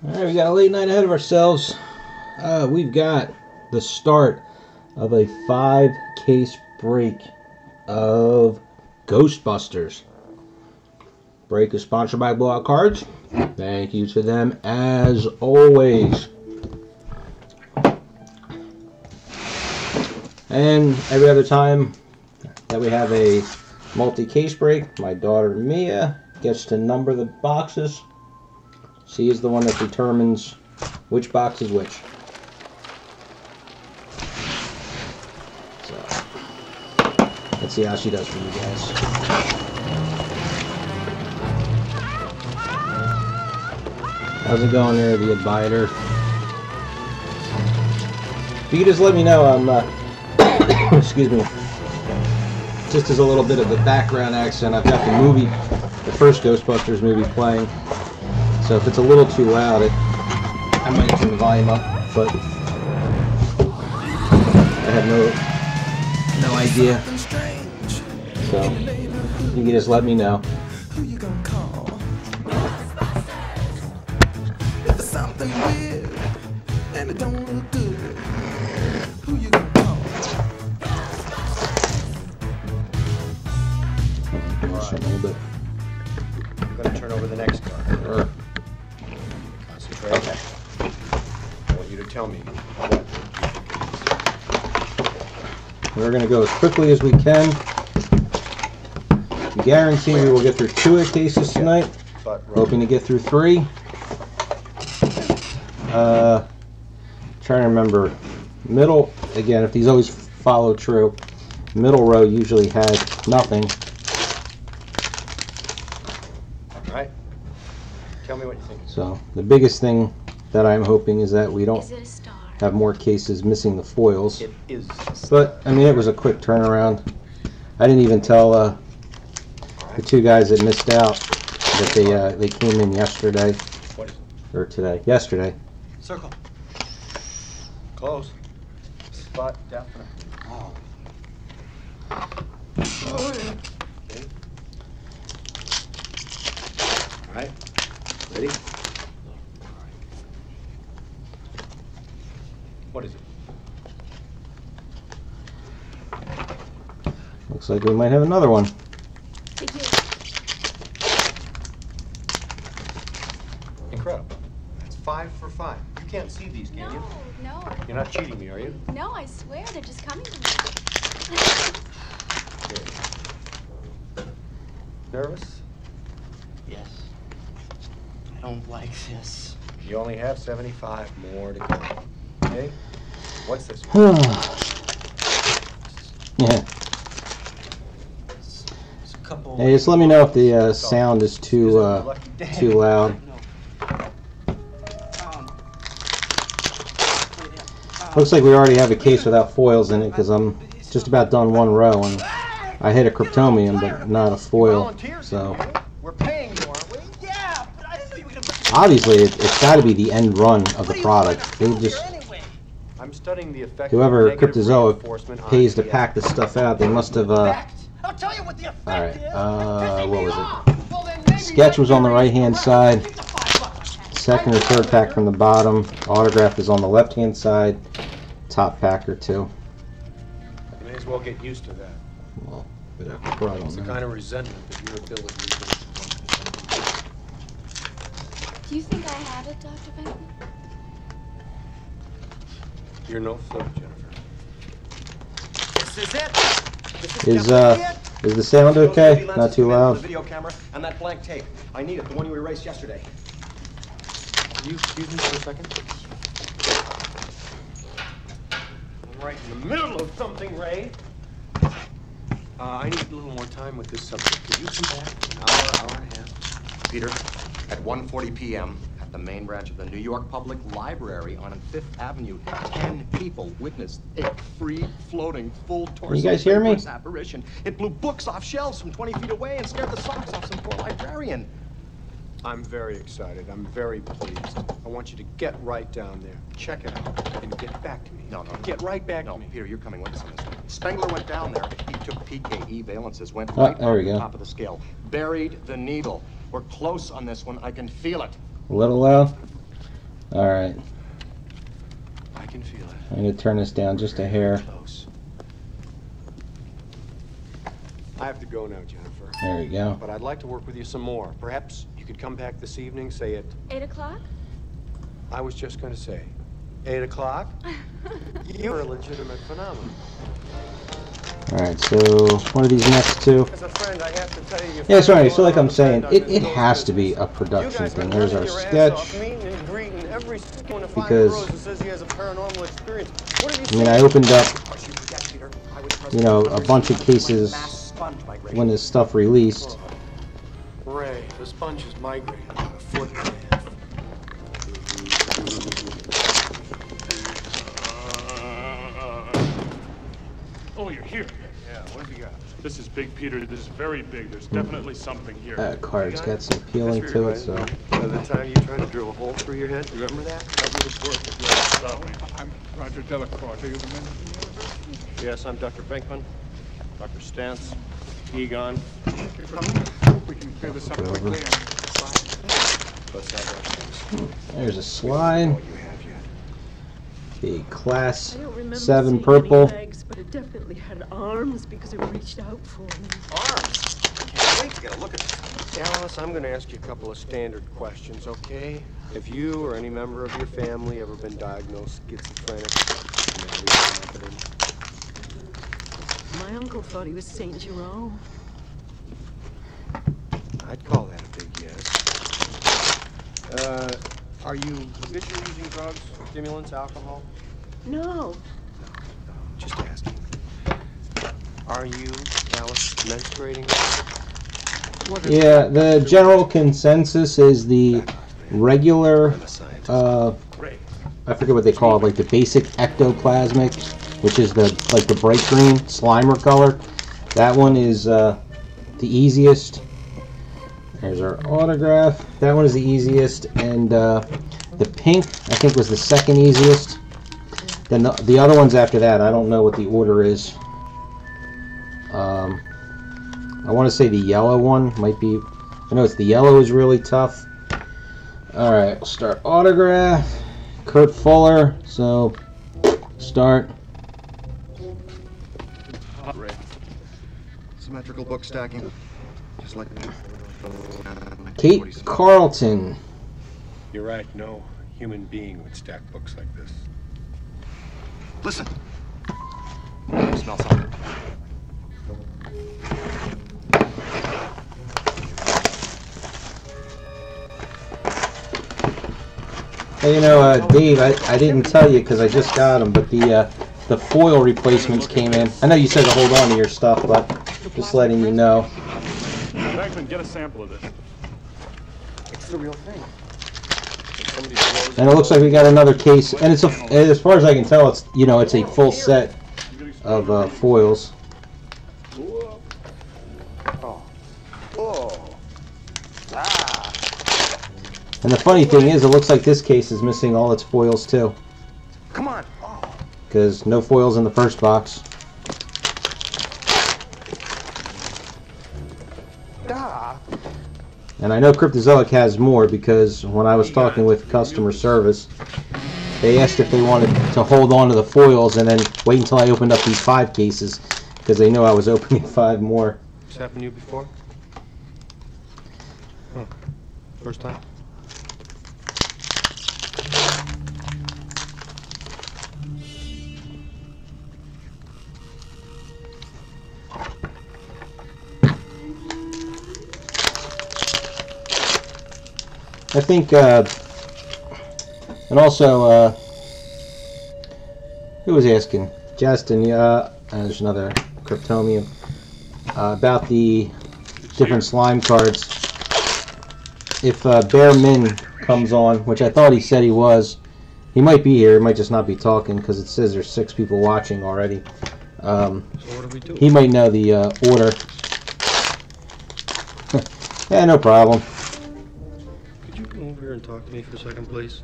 Alright, we got a late night ahead of ourselves. We've got the start of a 5-case break of Ghostbusters. Break is sponsored by Blowout Cards. Thank you to them as always. And every other time that we have a multi-case break, my daughter Mia gets to number the boxes. She is the one that determines which box is which. So, let's see how she does for you guys. How's it going there, the Abider? If you could just let me know, I'm, excuse me, just as a little bit of a background accent, I've got the first Ghostbusters movie playing. So if it's a little too loud, I might turn the volume up, but I have no idea. So you can just let me know. Who you gonna call? If it's something weird and it don't look good, who you gonna call? Just a little bit. I'm gonna turn over the next card. Concentrate. Okay. I want you to tell me what you think it is. We're going to go as quickly as we can. Guarantee we will get through 2 of the cases tonight. Hoping to get through 3. Trying to remember. Middle, again, if these always follow true, middle row usually has nothing. Alright. Tell me what you think. So the biggest thing that I'm hoping is that we don't have more cases missing the foils. It is. But I mean, it was a quick turnaround. I didn't even tell the 2 guys that missed out that they came in yesterday. What is it? Or today. Yesterday. Circle. Close. Spot definitely. Oh. Okay. Alright. Ready? What is it? Looks like we might have another one. Incredible. That's 5 for 5. You can't see these, can you? No. You're not cheating me, are you? No, I swear they're just coming to me. Nervous? Yes. I don't like this. You only have 75 more to go. Okay? What's this one? Yeah. It's a couple. Hey, just let me know if the sound is too loud. Looks like we already have a case without foils in it because I'm just about done 1 row and I hit a cryptomium but not a foil. So We're paying you, aren't we? Yeah, but I didn't know you were gonna. obviously it's got to be the end run of the product. They just I'm studying the effect whoever of negative Cryptozoic reinforcement on pays to the pack this stuff out. They must have I'll tell you what the effect Alright, is. what was it? Sketch was on the right hand side. Second or third pack from the bottom. Autograph is on the left hand side. Top pack or 2. You may as well get used to that. Well, It's the kind of resentment that your ability is. Do you think I had it, Dr. Benton? You're no flip, Jennifer. This is it. Is the sound okay? Not too loud? Video camera and that blank tape. I need it, the one you erased yesterday. Will you excuse me for a second? I'm right in the middle of something, Ray. I need a little more time with this subject. Could you come back in an hour and a half? Peter, at 1:40 p.m. at the main branch of the New York Public Library on 5th Avenue, 10 people witnessed a free-floating, full-torso You guys hear me? apparition. It blew books off shelves from 20 feet away and scared the socks off some poor librarian. I'm very excited. I'm very pleased. I want you to get right down there, check it out, and get back to me. No. Get right back No, to me. Peter, you're coming with us on this one. Spengler went down there. He took PKE valences, went Oh, right there on we the go. top of the scale, buried the needle. We're close on this one. I can feel it. A little loud? All right. I can feel it. I'm going to turn this down just a hair. Close. I have to go now, Jennifer. There we go. But I'd like to work with you some more. Perhaps you could come back this evening, say at... 8 o'clock? I was just going to say, 8 o'clock? You're a legitimate phenomenon. All right, so one of these next two. As a friend, I have to tell you... Yeah, sorry. So like I'm saying, it has to be a production thing. There's our sketch. Because, I mean, I opened up, you know, a bunch of cases when this stuff released. Ray, the sponge is migrating about a foot and a half. Oh, you're here. Yeah, what have you got? This is big, Peter. This is very big. There's definitely something here. That card's got some peeling to it, so. By the time you tried to drill a hole through your head, remember that? That would work if you hadn't stopped me. I'm Roger Delacroix. Are you the man from the university? Yes, I'm Dr. Brinkman, Dr. Stantz, Egon. Hope we can clear this up quickly. Let's have that. There's a slide. You have yet. The class I don't remember 7 seeing purple. any legs, but it definitely had arms because it reached out for me. Arms! Can't wait to get a look at this. Alice, I'm going to ask you a couple of standard questions, okay? Have you or any member of your family ever been diagnosed schizophrenic? My uncle thought he was Saint Jerome. I'd call that a big yes. Are you habitually using drugs, stimulants, alcohol? No. Just asking. Are you, Alice, menstruating? Yeah, the general consensus is the regular, I forget what they call it, like the basic ectoplasmic, which is the like the bright green Slimer color. That one is the easiest. There's our autograph. That one is the easiest, and the pink I think was the second easiest. Then the other ones after that, I don't know what the order is. I want to say the yellow one might be. I know it's the yellow is really tough. All right, we'll start autograph. Kurt Fuller. So start. Symmetrical book stacking, just like that. Kate Carlton. You're right. No human being would stack books like this. Listen. Smell something. Hey, you know, Dave, I didn't tell you because I just got them, but the foil replacements came in. I know you said to hold on to your stuff, but just letting you know. Bankman, get a sample of this. It's the real thing. And it looks like we got another case, and it's as far as I can tell, it's it's a full set of foils. And the funny thing is, it looks like this case is missing all its foils too. Come on. Because no foils in the first box. And I know Cryptozoic has more because when I was talking with customer service, they asked if they wanted to hold on to the foils and then wait until I opened up these 5 cases because they knew I was opening 5 more. This happened to you before? Huh. First time? I think, and also, who was asking? Justin, there's another Cryptomium, about the different slime cards. If Bear Min comes on, which I thought he said he was, he might be here, he might just not be talking because it says there's 6 people watching already. So what do we do? He might know the order. Yeah, no problem. Could you come over here and talk to me for a second, please?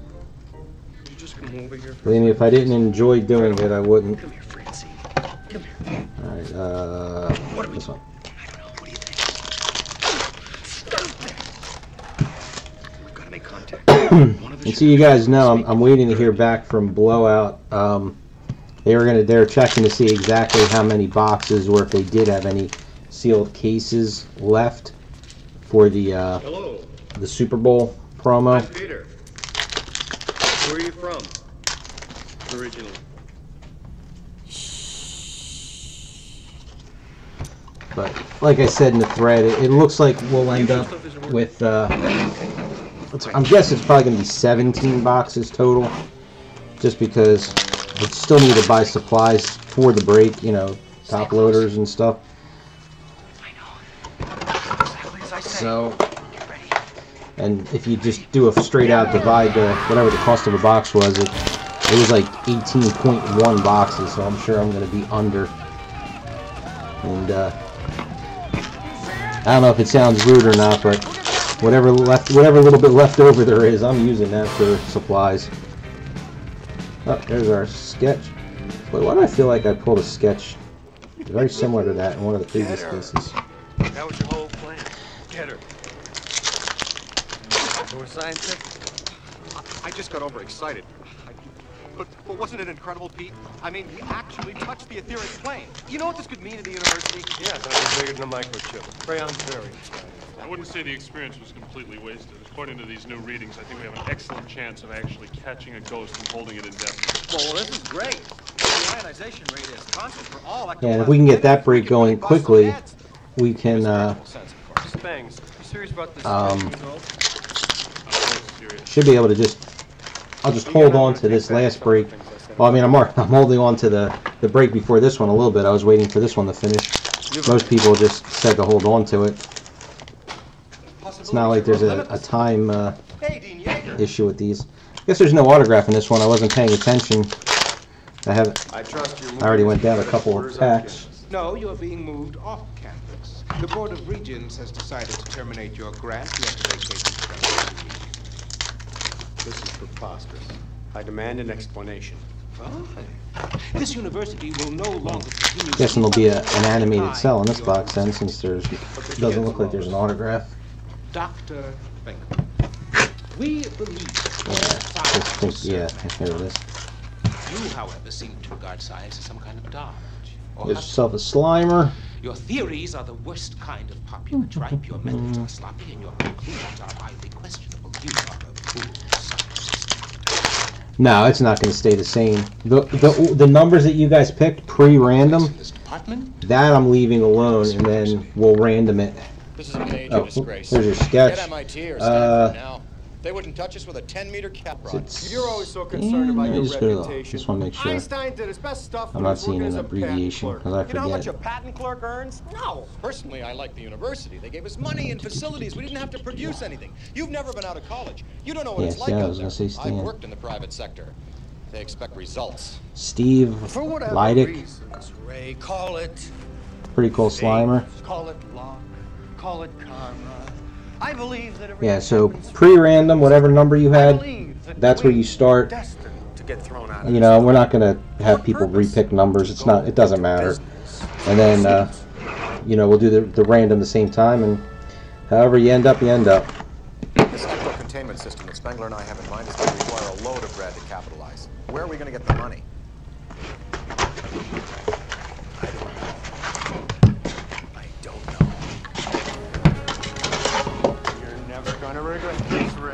Could you just come over here? Believe me, if I didn't enjoy doing it, I wouldn't. Come here, Francie. Come here. Alright, What are we this one. I don't know. What do you think? Stop it! We've got to make contact. One of And so you guys know, I'm waiting to hear back from Blowout. They're checking to see exactly how many boxes, or if they did have any sealed cases left for the Super Bowl promo. I'm Peter. Where are you from? Originally. But like I said in the thread, it looks like we'll end up with, I'm guessing it's probably going to be 17 boxes total, just because we still need to buy supplies for the break, you know, top loaders and stuff. So, and if you just do a straight out divide, whatever the cost of a box was, it was like 18.1 boxes, so I'm sure I'm going to be under. And I don't know if it sounds rude or not, but whatever little bit left over there is, I'm using that for supplies. Oh, there's our sketch. Wait, why do I feel like I pulled a sketch very similar to that in one of the previous cases? That was your whole plan. Get her. More scientific? I just got overexcited. But wasn't it incredible, Pete? I mean, we actually touched the etheric plane. You know what this could mean to the university? Yeah, that was bigger than a microchip. Crayon's very exciting. I wouldn't say the experience was completely wasted. According to these new readings, I think we have an excellent chance of actually catching a ghost and holding it indefinitely. Well, this is great. The ionization rate is constant for all. Yeah, and if we can get that break going quickly, we can Spangs, you serious about this? should be able to just. I'll just hold on to this last break. Well, I mean, I'm holding on to the break before this one a little bit. I was waiting for this one to finish. Most people just said to hold on to it. It's not like there's a time issue with these. I guess there's no autograph in this one. I wasn't paying attention. I already went down a couple of packs. No, you are being moved off campus. The Board of Regents has decided to terminate your grant. You have to vacate the campus. This is preposterous. I demand an explanation. Fine. This university will no longer continue. Guessing there'll be an animated cell in this box then, since it doesn't look like there's an autograph. Dr. Finger. We believe Yeah, here it is. You, however, seem to regard science as some kind of dodge. Get yourself a Slimer. Your theories are the worst kind of popular tripe. Your methods are sloppy, and your conclusions are highly questionable. You are a fool. No, it's not going to stay the same. The numbers that you guys picked pre-random, that I'm leaving alone, and then we'll random it. This is a major disgrace. There's your sketch. Get MIT or Stanford now. They wouldn't touch us with a 10-meter cap rod. You're always so concerned about your reputation. Just want to make sure Einstein did his best stuff. I'm not seeing an abbreviation, because I You know how much a forget. patent clerk earns? No. Personally, I like the university. They gave us money and facilities. We didn't have to produce anything. You've never been out of college. You don't know what it's like I out was there. going to say I've Stan. worked in the private sector. They expect results. Steve For whatever Leidick. reasons, Ray, call it Pretty cool Slimer. Call it luck, call it karma. I believe that Yeah, so pre-random, whatever number you had, that's where you start. destined to get thrown out. You know, we're not going to have people repick numbers. It doesn't matter. And then, you know, we'll do the random the same time, and however you end up, you end up. This electro-containment system that Spengler and I have in mind is going to require a load of bread to capitalize. Where are we going to get the money? I don't know. You're never gonna regret this, Ray.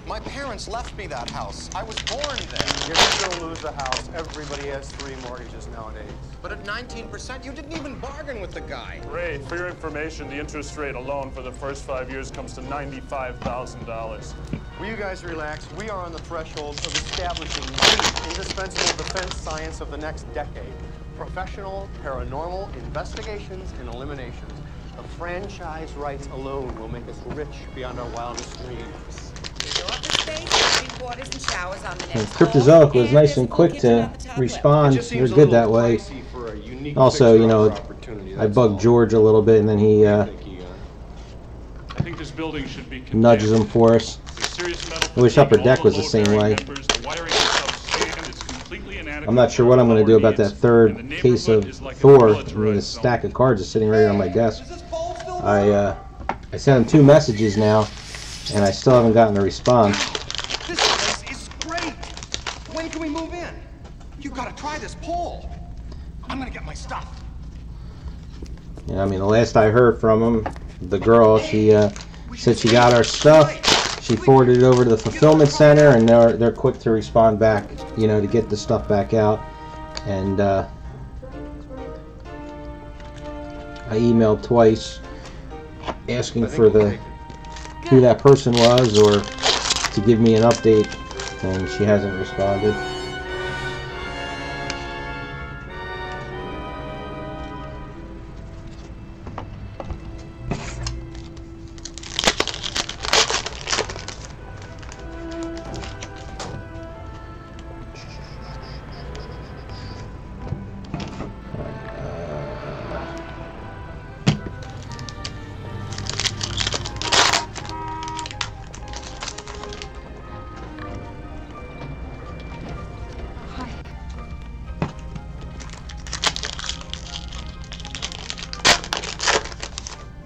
My parents left me that house. I was born there. You're gonna lose the house. Everybody has 3 mortgages nowadays. But at 19%, you didn't even bargain with the guy. Ray, for your information, the interest rate alone for the first 5 years comes to $95,000. Will you guys relax? We are on the threshold of establishing the indispensable defense science of the next decade. Professional paranormal investigations and eliminations. The franchise rights alone will make us rich beyond our wildest dreams. Cryptozoic was nice and quick to respond. You're good that way. Also, you know, I bugged George a little bit, and then he I think this building should be nudges him for us. I wish Upper Deck was the same way. I'm not sure what I'm going to do about that third case of Thor. I mean, a stack of cards is sitting right on my desk. I sent him 2 messages now, and I still haven't gotten a response. we move in? You gotta try this pole. I'm gonna get my stuff. Yeah, I mean, the last I heard from him, the girl, she said she got our stuff. She forwarded it over to the fulfillment center, and they're quick to respond back, you know, to get the stuff back out. And I emailed twice asking for who that person was or to give me an update, and she hasn't responded.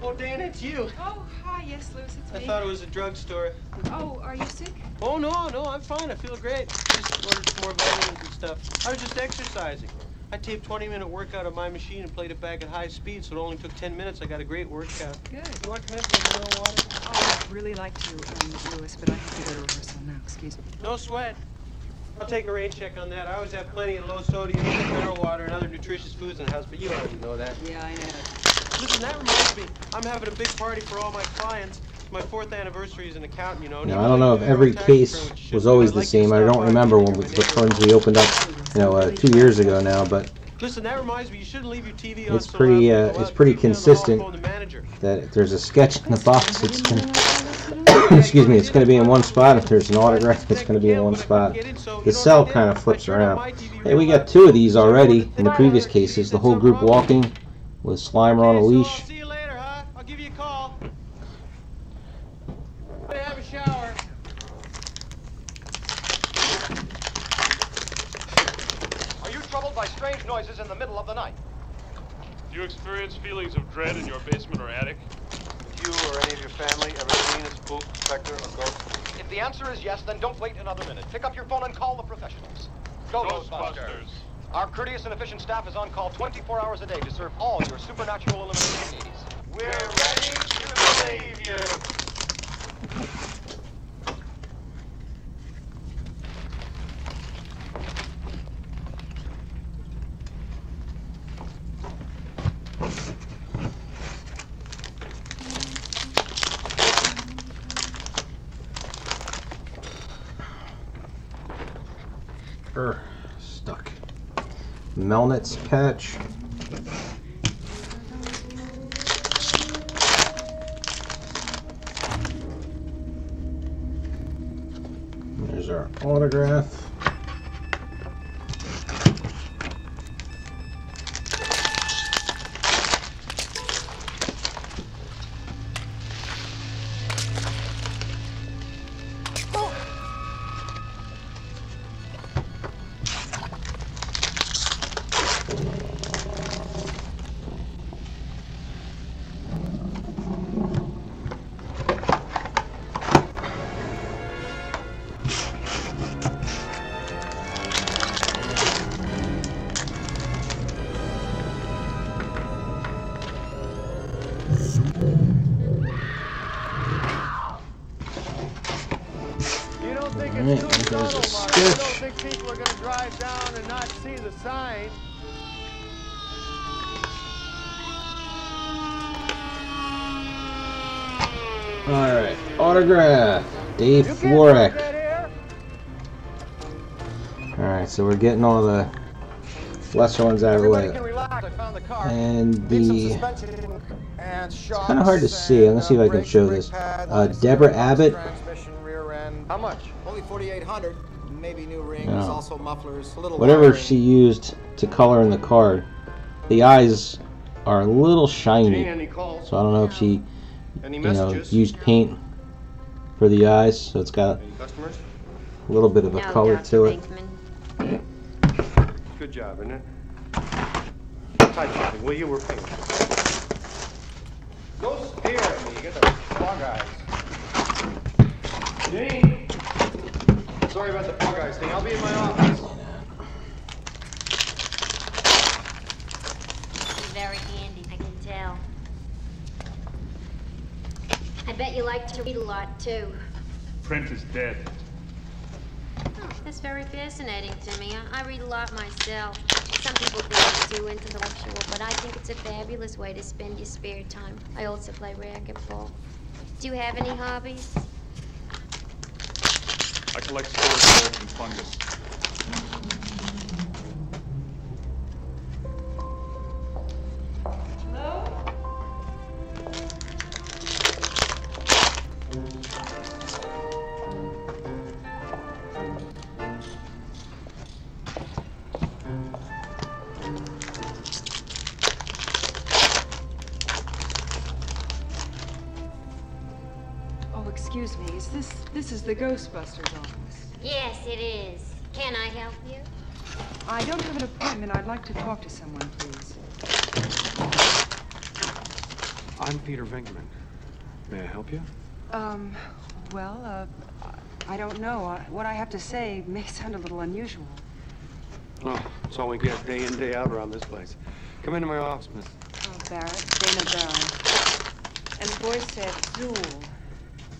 Oh, Dan, it's you. Oh, hi. Yes, Louis, it's me. I thought it was a drugstore. Oh, are you sick? Oh, no, I'm fine. I feel great. Just ordered some more vitamins and stuff. I was just exercising. I taped 20-minute workout on my machine and played it back at high speed, so it only took 10 minutes. I got a great workout. Good. You want to come in for a mineral water? Oh, I'd really like to, Louis, but I have to go to rehearsal now. Excuse me. No sweat. I'll take a rain check on that. I always have plenty of low sodium mineral water and other nutritious foods in the house, but you already know that. Yeah, I know. Listen, that reminds me. I'm having a big party for all my clients. It's my 4th anniversary as an accountant, you know. Now, I don't know if every case was always the same. I don't remember when the firms we opened up, you know, 2 years ago now, but listen, that reminds me, you shouldn't leave your TV on. It's pretty consistent that if there's a sketch in the box, it's gonna, excuse me, it's gonna be in one spot. If there's an autograph, it's gonna be in one spot. The cell kind of flips around. Hey, we got 2 of these already in the previous cases. The whole group walking with Slimer on a leash. See you later, huh? I'll give you a call. Have a shower. Are you troubled by strange noises in the middle of the night? Do you experience feelings of dread in your basement or attic? Have you or any of your family ever seen a spook, specter, or ghost? If the answer is yes, then don't wait another minute. Pick up your phone and call the professionals. Go, Ghostbusters. Our courteous and efficient staff is on call 24 hours a day to serve all your supernatural elimination needs. We're ready to save you. Stuck. Melnitz patch. There's our autograph. It's too subtle, Mark. I don't think people are going to drive down and not see the sign. Alright, autograph. Dave Florek. Alright, so we're getting all the lesser ones out of the way. And it's kind of hard to see. I'm going to see if I can show this. Deborah Abbott. How much? Only 4,800. Maybe new rings, also mufflers, a little whatever she used to color in the card. The eyes are a little shiny, so I don't know if she, used paint for the eyes, so it's got a little bit of a color to it. Good job, isn't it? Tight shopping, will you? We're paying. Go stare at me. You get the fog eyes. Jane! Sorry about the fog eyes thing. I'll be in my office. you like to read a lot, too. Print is dead. Oh, that's very fascinating to me. I read a lot myself. Some people think it's too intellectual, but I think it's a fabulous way to spend your spare time. I also play racquetball. Do you have any hobbies? I collect spores, mold, and fungus. Excuse me, this is the Ghostbusters office? Yes, it is. Can I help you? I don't have an appointment. I'd like to talk to someone, please. I'm Peter Venkman. May I help you? Well, I don't know. What I have to say may sound a little unusual. Oh, it's all we get day in, day out around this place. Come into my office, miss. Oh, Barrett, Dana Barron. And the voice said, Zool.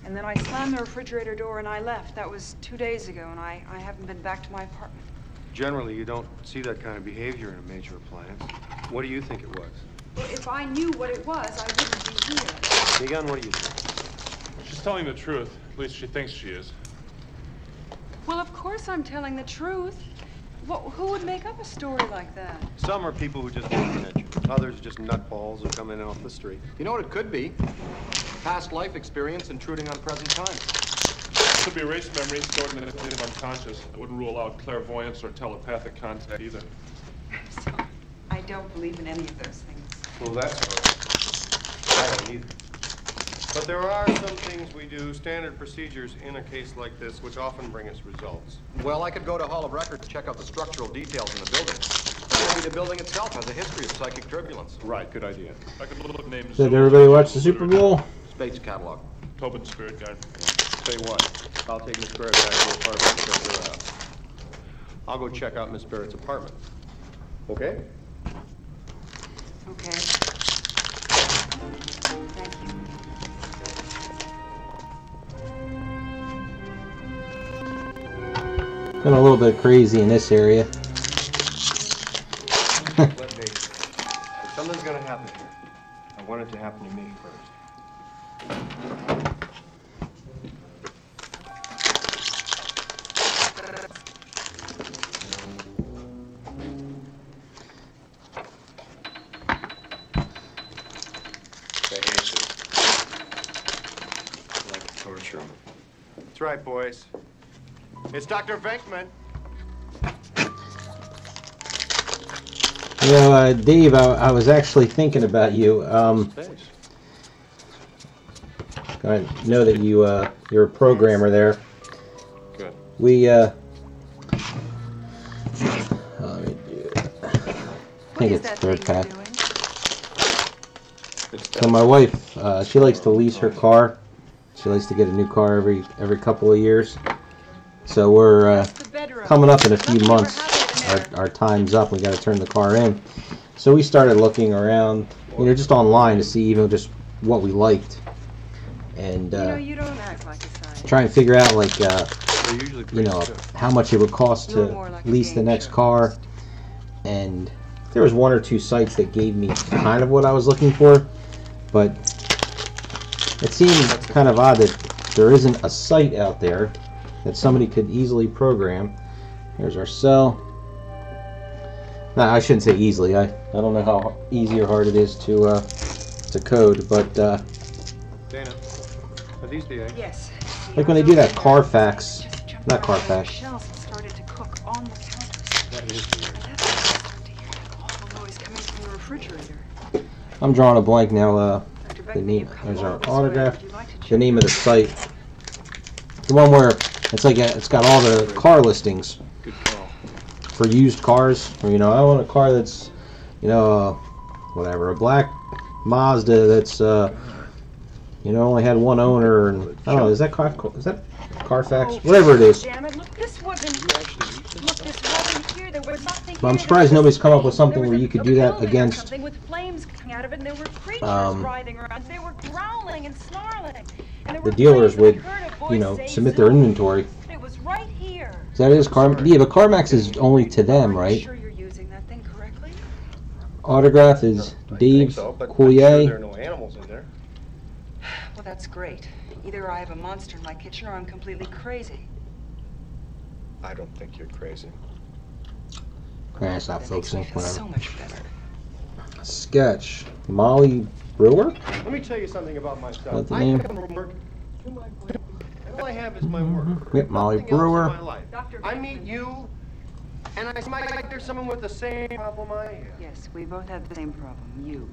And then I slammed the refrigerator door and I left. That was 2 days ago, and I haven't been back to my apartment. Generally, you don't see that kind of behavior in a major appliance. What do you think it was? Well, if I knew what it was, I wouldn't be here. Egon, what do you think? She's telling the truth. At least she thinks she is. Well, of course I'm telling the truth. Who would make up a story like that? Some are people who just want attention. Others are just nutballs who come in off the street. You know what it could be? Past life experience intruding on present time. Could be erased memory stored in the unconscious. I wouldn't rule out clairvoyance or telepathic contact either. So, I don't believe in any of those things. Well, that's all right. I don't either. But there are some things we do, standard procedures in a case like this, which often bring us results. Well, I could go to Hall of Records to check out the structural details in the building. Maybe the building itself has a history of psychic turbulence. Right, good idea. I could look at names. Did everybody watch the Super Bowl? Space catalog. Tobin Spirit Guide. Tell you what, I'll take Miss Barrett back to her apartment and check her out. I'll go check out Miss Barrett's apartment. Okay? Okay. Thank you. Been a little bit crazy in this area. Let me. If something's gonna happen here, I want it to happen to me first. Like torture him. That's right, boys. It's Dr. Venkman. You know, Dave, I was actually thinking about you. I know that you're a programmer there. Good. We let me do it. I think it's third pack. So my wife, she likes to lease her car. She likes to get a new car every couple of years. So we're coming up in a few months. Our time's up. We got to turn the car in. So we started looking around, just online to see even just what we liked, and you don't act like a scientist. try and figure out how much it would cost to lease the next car. And there was one or two sites that gave me kind of what I was looking for, but it seemed kind of odd that there isn't a site out there that somebody could easily program. Here's our cell. No, I shouldn't say easily. I don't know how easy or hard it is to code, but Dana, are these the eggs? Yes. like when they do that Carfax, not Carfax. Shells and started to cook on the counter. That is the egg. That's when I started to hear that awful noise coming from the refrigerator. I'm drawing a blank now. The name. There's our autograph. The name of the site. The one where it's like it's got all the car listings. Good call. For used cars, or I want a car that's, whatever, a black Mazda that's, only had one owner, and I don't know, is that Carfax? Whatever it is. Damn it! Look, this wasn't here. There was nothing. But I'm surprised nobody's come up with something where you could do that against. Something with flames coming out of it, and there were creatures writhing around. They were growling and snarling, the dealers would, you know, submit their inventory. It was right here. So that is yeah, but CarMax is only to them, right? Sure you're using that thing correctly? Autograph is Dave Coulier. There are no animals in there. Well, that's great. Either I have a monster in my kitchen or I'm completely crazy. I don't think you're crazy. Nah, stop focusing. Whatever. So much better. Sketch. Molly Brewer? Let me tell you something about myself. That's the name. All I have is my work. Yep, Molly Nothing else Brewer. in my life. I meet you, and I seem like there's someone with the same problem I have. Yes, we both have the same problem. You.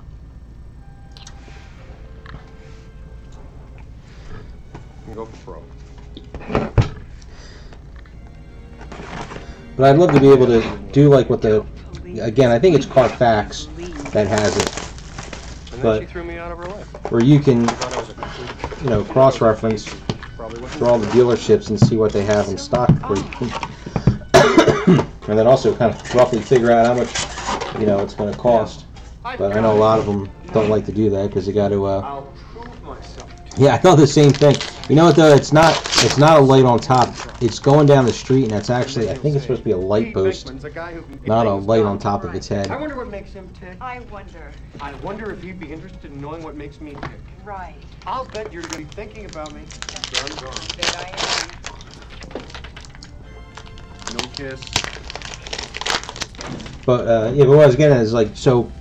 You go for pro. But I'd love to be able to do like what the, again, I think it's Carfax that has it. And then But she threw me out of her life. where you can, you know, cross-reference for all the dealerships and see what they have in stock for you. And then also kind of roughly figure out how much, you know, it's going to cost. But I know a lot of them don't like to do that because they got to. I'll prove myself. Yeah, I thought the same thing. You know what though? It's not a light on top. It's going down the street, and it's actually, I think it's supposed to be a light post, not a light on top of its head. I wonder what makes him tick. I wonder. I wonder if he'd be interested in knowing what makes me tick. Right. I'll bet you're going to be thinking about me. I'm gone. Bet I am. No kiss. But yeah, but what I was getting at is like, so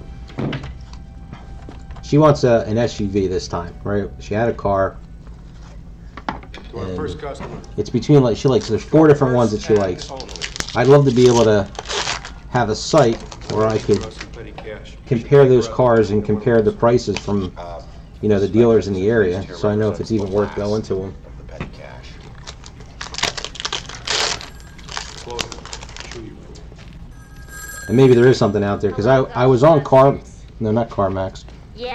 she wants an SUV this time, right? She had a car. To our first customer. It's between, like, she likes, there's 4 different ones that she likes. I'd love to be able to have a site where I could compare those cars and compare the prices from, you know, the dealers in the area, so I know if it's even worth going to them. And maybe there is something out there, because I was on no, not CarMax,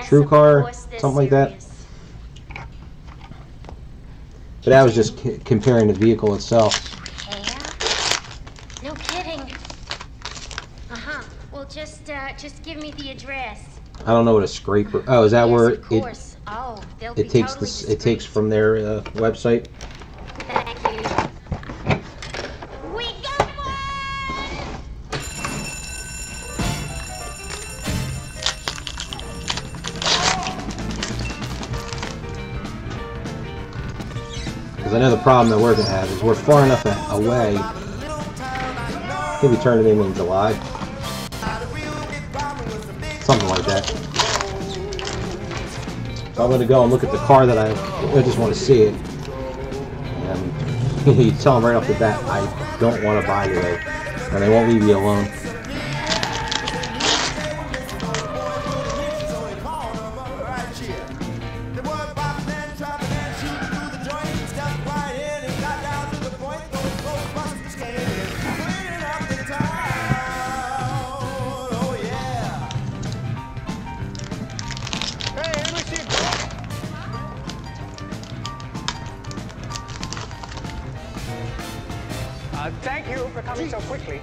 True Car, something like that. But that was just comparing the vehicle itself. No kidding. Well, just give me the address. I don't know what a scraper. Oh, is that where Of course. it takes this? It takes from their website. Thank you. We got one. Because I know the problem that we're going to have is we're far enough away. I think we turned it in July. Something like that. So I'm going to go and look at the car that I just want to see it. And you tell them right off the bat, I don't want to buy today. And they won't leave you alone. Thank you for coming so quickly.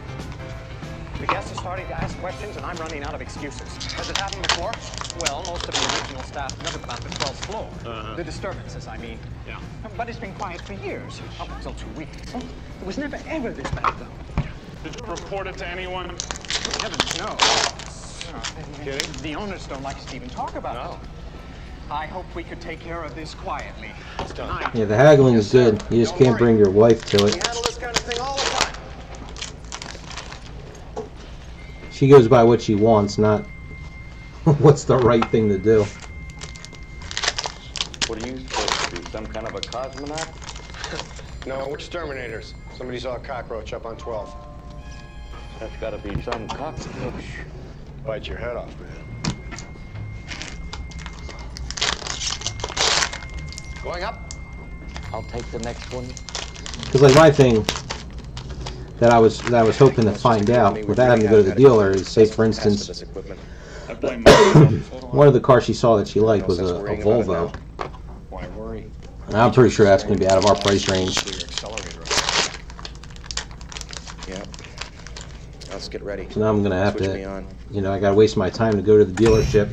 The guests are starting to ask questions, and I'm running out of excuses. Has it happened before? Well, most of the original staff never got the 12th floor. The disturbances, I mean. Yeah. But it's been quiet for years, up until 2 weeks. It was never, ever this bad, though. Did you report it to anyone? Heavens, no. Kidding? The owners don't like us to even talk about it. I hope we could take care of this quietly. Tonight. Yeah, the haggling is good. You just can't bring your wife to it. We handle this kind of thing all the time. She goes by what she wants, not what's the right thing to do. What are you supposed to be, some kind of a cosmonaut? No, we're exterminators. Somebody saw a cockroach up on 12. That's got to be some cockroach. Bite your head off, man. Going up. I'll take the next one. Because like my thing that I was hoping to find out without having to go to the dealer is, say for instance, one of the cars she saw that she liked was a Volvo. Why worry? And I'm pretty sure that's going to be out of our price range. Yeah. Let's get ready. So now I'm going to have to, you know, I got to waste my time to go to the dealership.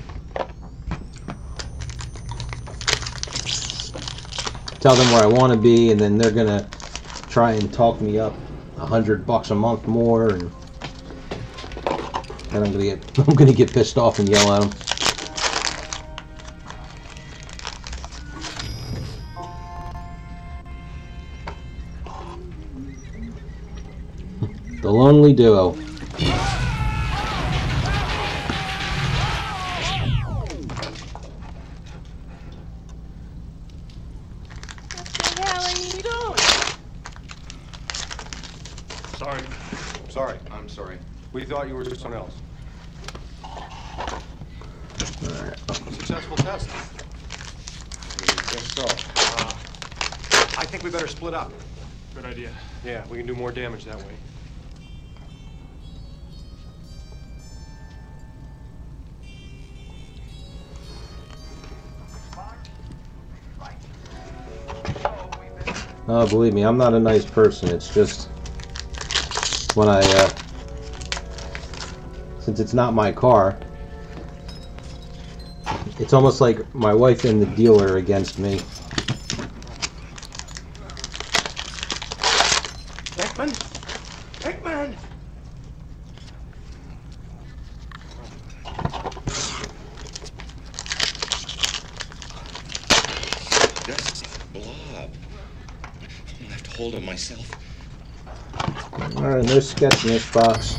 tell them where I want to be, and then they're gonna try and talk me up $100 a month more, and then I'm gonna get pissed off and yell at them. The Lonely Duo. Sorry, I'm sorry. We thought you were someone else. Successful test. I guess so. I think we better split up. Good idea. Yeah, we can do more damage that way. Oh, believe me, I'm not a nice person. It's just when since it's not my car, it's almost like my wife and the dealer against me. Hickman! Hickman! Just blob. Left hold of myself. Alright, no sketch in this box.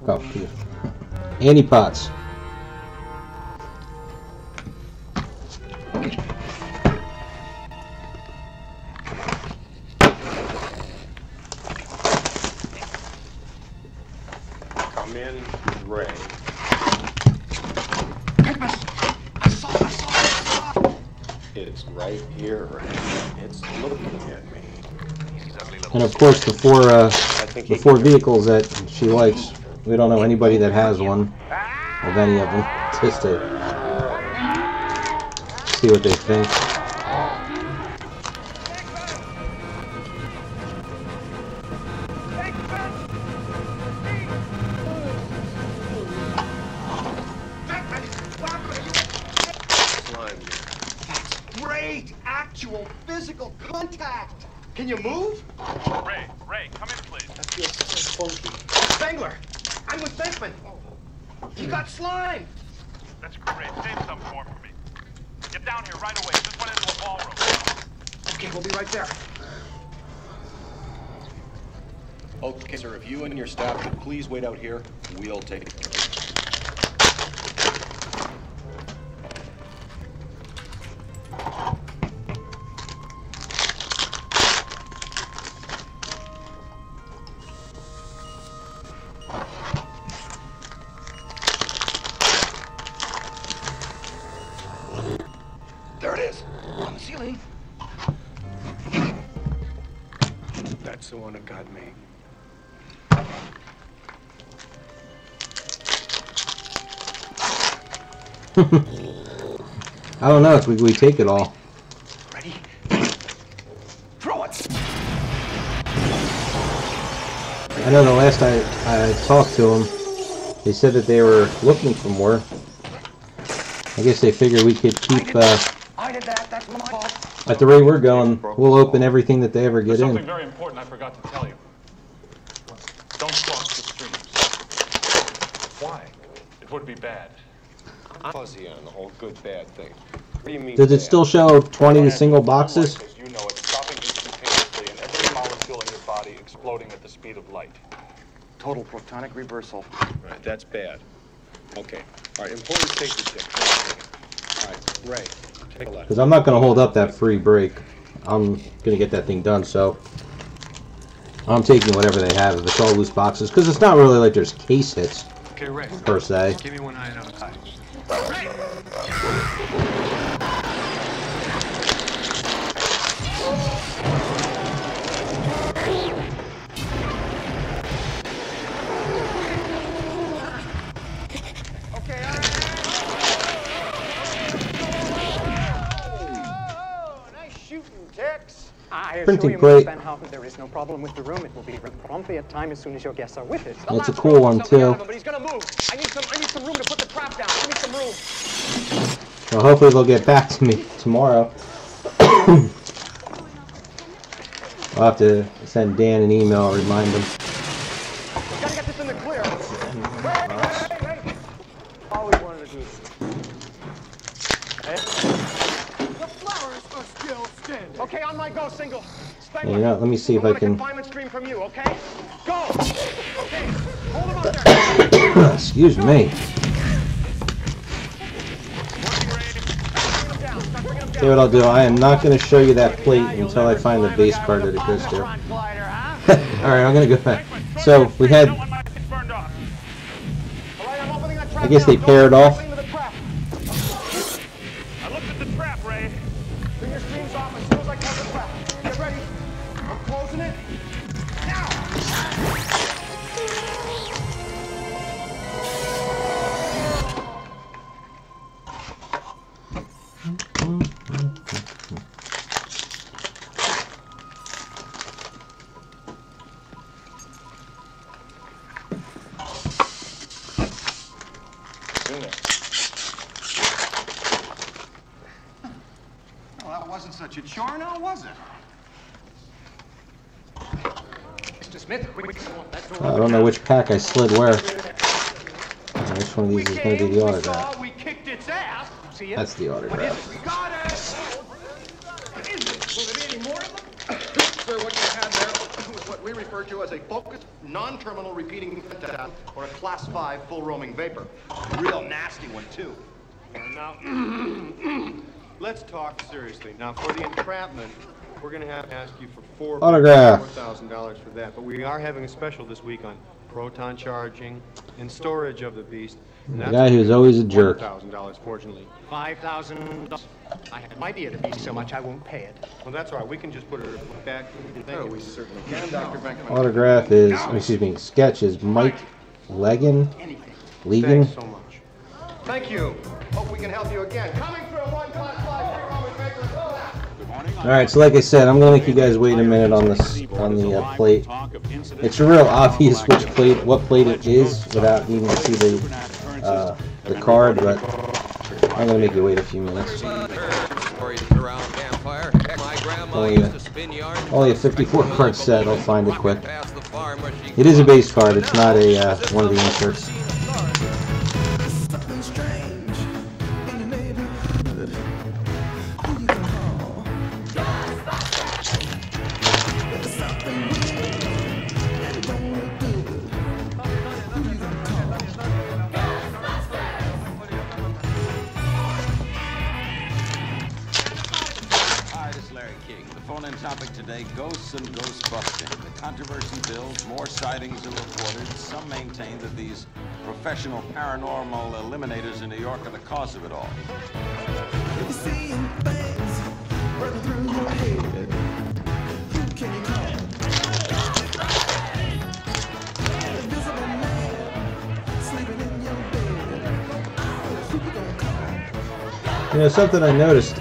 Oh, here. Anti-pots. Come in, Ray. It's right here, Ray. It's looking at me. And of course, the four vehicles that she likes, we don't know anybody that has one of any of them, just to see what they think. Great actual physical contact. Can you move? Ray, come in, please. That feels so funky. Spengler, I'm with Beckman. You got slime. That's great. Save some more for me. Get down here right away. Just went into a ballroom. Okay, we'll be right there. Okay, sir, if you and your staff could please wait out here, we'll take it. There it is, on the ceiling. That's the one that got me. I don't know if we take it all. Ready? Throw it. I know the last I talked to them, they said that they were looking for more. I guess they figured we could keep, I did that. That's my fault. at the rate we're going, we'll open everything that they ever get There's something in. very important I forgot to tell you. Don't cross the streams. Why? It would be bad. I'm fuzzy on the whole good-bad thing. What do you mean? Does it still show 20 single boxes? As you know, it's stopping instantaneously and every molecule in your body exploding at the speed of light. Total protonic reversal. Right, that's bad. Okay. All right, important safety check. All right, Ray, take a left. Because I'm not going to hold up that free break. I'm going to get that thing done, so I'm taking whatever they have if it's all loose boxes. Because it's not really like there's case hits, Okay, Ray. per se. Give me one eye out. I assure Printing you, plate. Mr. Van Houten, there is no problem with the room. It will be promptly at time as soon as your guests are with it. That's a cool one too. But he's gonna move. I need some room to put the trap down. Give me some room. Well, hopefully they'll get back to me tomorrow. I'll have to send Dan an email, remind him. We gotta get this in the clear. Wait. Always wanted to do this. The flowers are still standing. Okay, on my go, single. You know, let me see if I can. Confinement stream from you, okay? Go. Okay. Hold him up there. Excuse me. See what I'll do. I am not going to show you that plate until I find the base card that it goes to. Alright, I'm going to go back. So, we had... I guess they paired off. I looked at the trap, Ray. Bring your streams off as soon as I cut the trap. Get ready. I'm closing it. Now! Well, that wasn't such a chore, now was it? Mr. Smith, I don't know which pack I slid where. Which one of these is going to be the autograph? we kicked its ass. See it? That's the autograph. We got it! What is it? Will there be any more of them? Sir, what you had there was what we refer to as a focused, non-terminal repeating phantasm, or a class 5 full roaming vapor. A real nasty one, too. Now, let's talk seriously. Now, for the entrapment, we're going to have to ask you for $4,000 for that. But we are having a special this week on proton charging and storage of the beast. And The guy who's always a jerk. $1,000, fortunately. $5,000. I had my idea to be so much I won't pay it. Well, that's all right. We can just put it back. Oh, we certainly can, Dr. Venkman. Autograph is, excuse me, sketch is Mike Legan. Thanks so much. Thank you. Hope we can help you again. Coming through one class 5 free roaming vapor. Good morning. Alright, so like I said, I'm going to make you guys wait a minute on this, on the plate. It's real obvious which plate, what plate it is, without needing to see the card, but I'm going to make you wait a few minutes. Only a 54 card set, I'll find it quick. It is a base card, it's not a one of the inserts. Something strange in the neighborhood. Who you gonna call? There's something weird and it don't look good. Who you gonna call? Hi, this is Larry King. The phone-in topic today, ghosts and ghostbusting. The controversy builds, more sightings are reported. Some maintain that these professional paranormal eliminators in New York are the cause of it all. You're seeing things running through your head. Who can you call? Invisible man sleeping in your bed. Who you gonna call? You know, something I noticed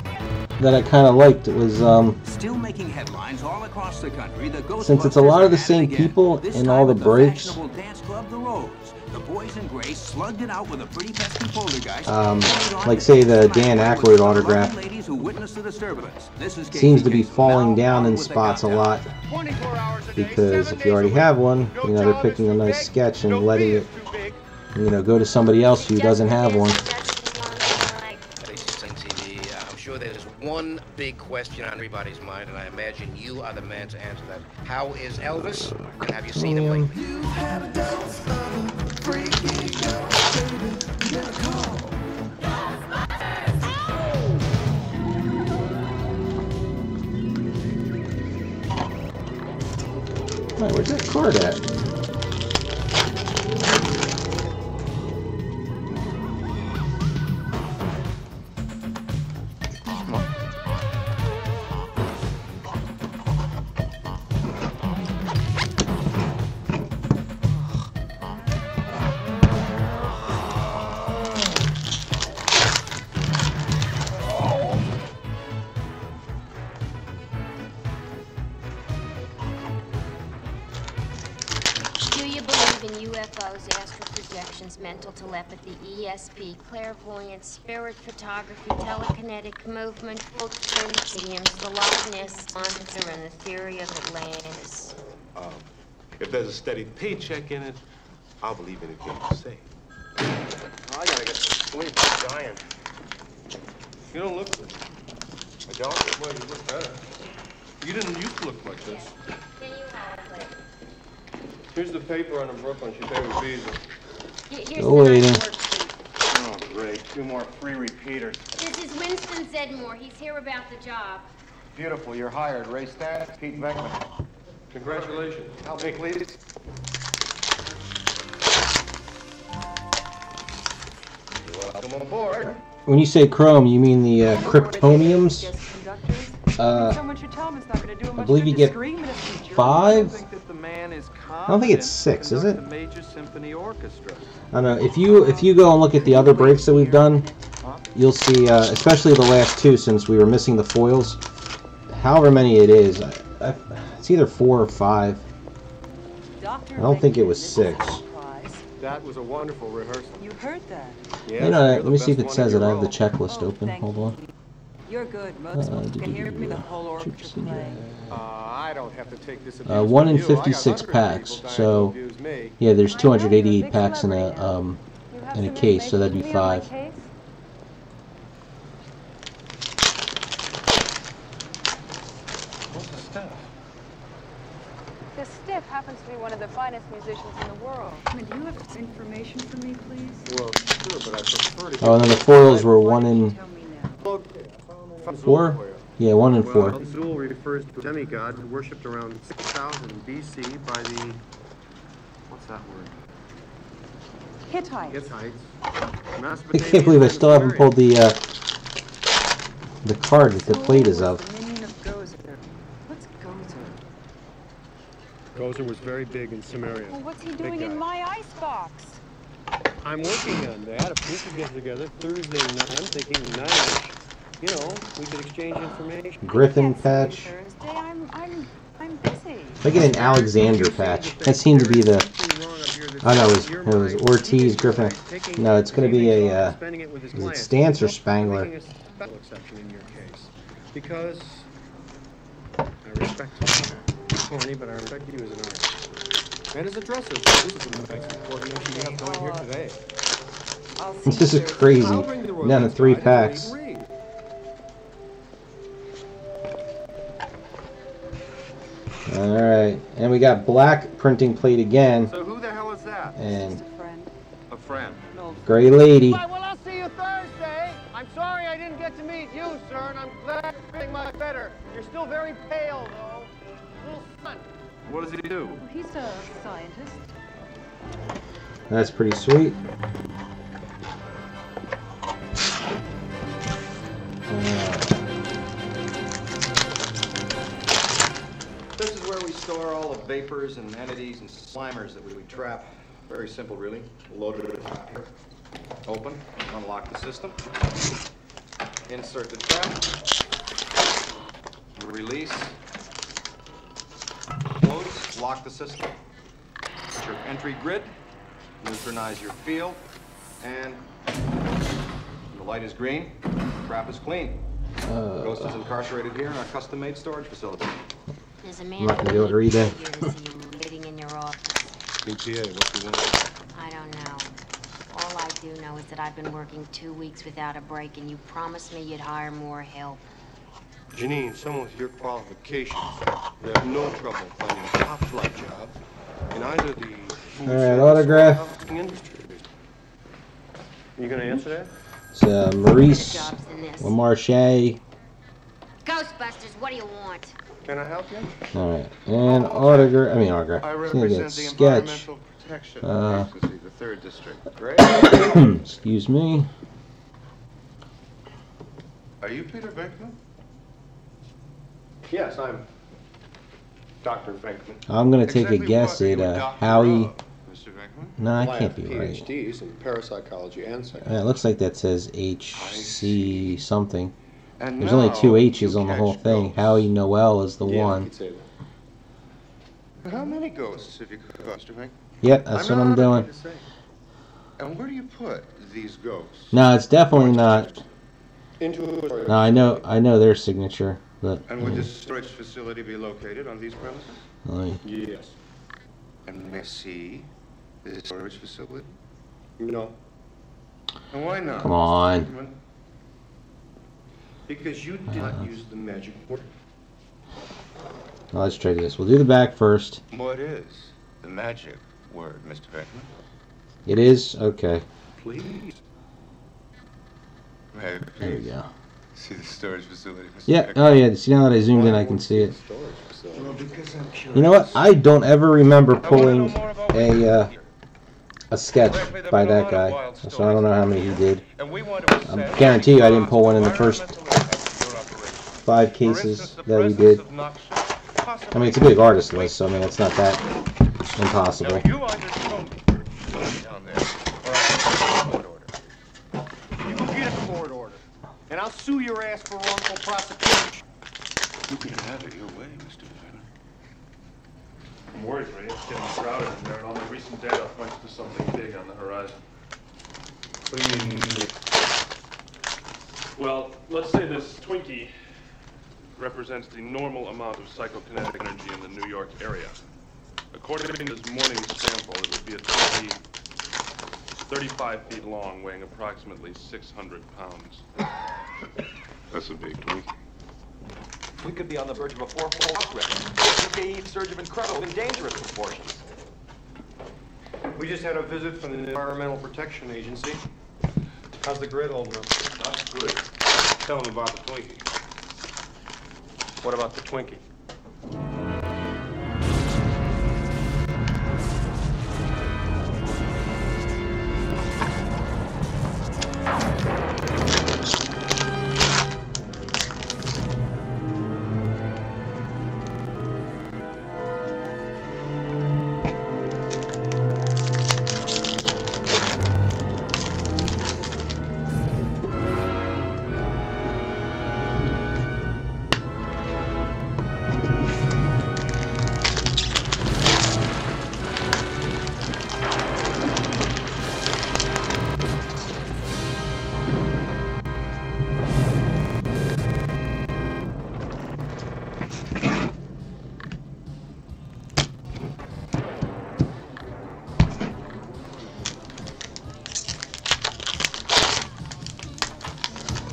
that I kind of liked was, Still making headlines all across the country, the since it's a lot of the same people in all the breaks, dance club, the Rose. The boys in gray slugged it out with a pretty pesky poltergeist. like say the Dan Aykroyd autograph, Ladies who witnessed the disturbance. This is seems to be falling down in spots a lot, because if you already have one, you know, they're picking a nice sketch and letting it, you know, go to somebody else who doesn't have one. I'm sure there's one big question on everybody's mind, and I imagine you are the man to answer that. How is Elvis? And have you seen him lately? You had a dose of a freaky ghost, baby. You better call. Wait, where's that card at? UFOs, astral projections, mental telepathy, ESP, clairvoyance, spirit photography, telekinetic movement, full-term mediums, the Loch Ness Monster, and the theory of Atlantis. If there's a steady paycheck in it, I'll believe anything you say. Oh, I gotta get some sleep. I'm dying. You don't look good. I don't? Well, you look better. You didn't used to look like this. Can you have it? Here's the paper on the Brooklyn. She paid with Visa. Here's Oh, wait. Oh, great. 2 more free repeaters. This is Winston Zedmore. He's here about the job. Beautiful. You're hired. Ray Stan, Pete Beckman. Congratulations. Help me, please. Welcome aboard. When you say chrome, you mean the kryptoniums? Someone should tell him it's not going to do him I much believe good you to get scream in a feature. 5. I don't think it's 6, is it? The major symphony orchestra. I don't know. If you go and look at the other breaks that we've done, you'll see, especially the last 2, since we were missing the foils. However many it is, it's either 4 or 5. I don't think it was 6. That was a wonderful rehearsal. You heard that? Yeah. You know, let me see if it says it. I have the checklist open. Hold on. You're good. Most people can hear me the whole orchestra play. I don't have to take this 1 in 56 packs. So, yeah, there's 288 packs in a case, so that'd be 5. What's the stuff? The Stiff happens to be one of the finest musicians in the world. Do you have some information for me, please? Well, sure, but I prefer to... Oh, and then the foils were 1 in 4? Yeah, 1 in 4. Well, Zul refers to a demigod who worshipped around 6000 BC by the... What's that word? Hittites. Hittites. I can't believe I still haven't pulled the card that the plate is of. What's Gozer? Gozer was very big in Samaria. Well, what's he doing in my icebox? I'm working on that. If we could get together Thursday night, I'm thinking 9-ish. You know, we could exchange information. Griffin patch. Thursday, I'm busy. If I get an Alexander patch, that seemed to be the... Oh no, it was Ortiz, Griffin. No, it's going to be a... is it Stance or Spangler? Exception in your case. Because I respect you. It's corny, but I respect you as an artist. And as a dresser. This is the most coordination you have going here today. This is crazy. Down to 3 packs. Alright, and we got black printing plate again. So who the hell is that? And a friend. Gray Lady. Well, I'll see you Thursday. I'm sorry I didn't get to meet you, sir, and I'm glad you're feeling much better. You're still very pale, though. Little son. What does he do? Well, he's a scientist. That's pretty sweet. This is where we store all the vapors and entities and slimers that we trap. Very simple, really. Load it at the top here. Open, unlock the system. Insert the trap. Release. Close, lock the system. Your entry grid. Neutronize your field. And the light is green. Trap is clean. Ghost is incarcerated here in our custom-made storage facility. There's a man I'm not going to be able to read that. waiting in your office. ETA, what do you want? I don't know. All I do know is that I've been working 2 weeks without a break, and you promised me you'd hire more help. Janine, someone with your qualifications would have no trouble finding a top-flight job in either the food Alright, service autograph. or housing industry. You gonna answer that? It's Maurice LaMarche. Ghostbusters, what do you want? Can I help you? Alright, and autograph. I mean autograph. I It's gonna get represent the sketch. Environmental Protection Uh, Agency, the 3rd District. Great. Excuse me. Are you Peter Venkman? Yes, I'm Dr. Venkman. I'm gonna take a guess at Howie. Mr. Venkman? No, Well, I I can't have be right. PhDs in parapsychology and psychology. It looks like that says HC something. And There's only 2 now H's you on the whole catch thing. ghosts. Howie Noel is the Yeah, one. you'd say that. How many ghosts have you caught, Mr. Venkman? Yep, that's what I'm doing. And where do you put these ghosts? No, it's definitely not. Into No, I know their signature, but. And would this storage facility be located on these premises? Yes. And may I see the storage facility? No. And why not? Come on. Because you did not use the magic word. Well, let's try this. We'll do the back first. What is the magic word, Mr. Beckman? It is? Okay. Please. May I please There we go. see the storage facility, Mr. Yeah, Beckman? oh yeah, see now that I zoomed in I can see it. Well, because I'm curious. You know what? I don't ever remember pulling a sketch by that guy. So I don't know how many he did. I guarantee you I didn't pull one in the first 5 cases that he did. I mean, it's a big artist list, so I mean, it's not that impossible. You go get a court order, and I'll sue your ass for wrongful prosecution. You can have it your way, Mr. Beckman. I'm worried, Ray. It's getting crowded in there, and all my recent data points to something big on the horizon. What do you mean? Well, let's say this Twinkie represents the normal amount of psychokinetic energy in the New York area. According to this morning's sample, it would be a Twinkie 35 feet long, weighing approximately 600 pounds. That's a big Twinkie. We could be on the verge of a 4-fold record. PKE surge of incredible and dangerous proportions. We just had a visit from the Environmental Protection Agency. How's the grid holding up? That's good. Tell them about the Twinkie. What about the Twinkie?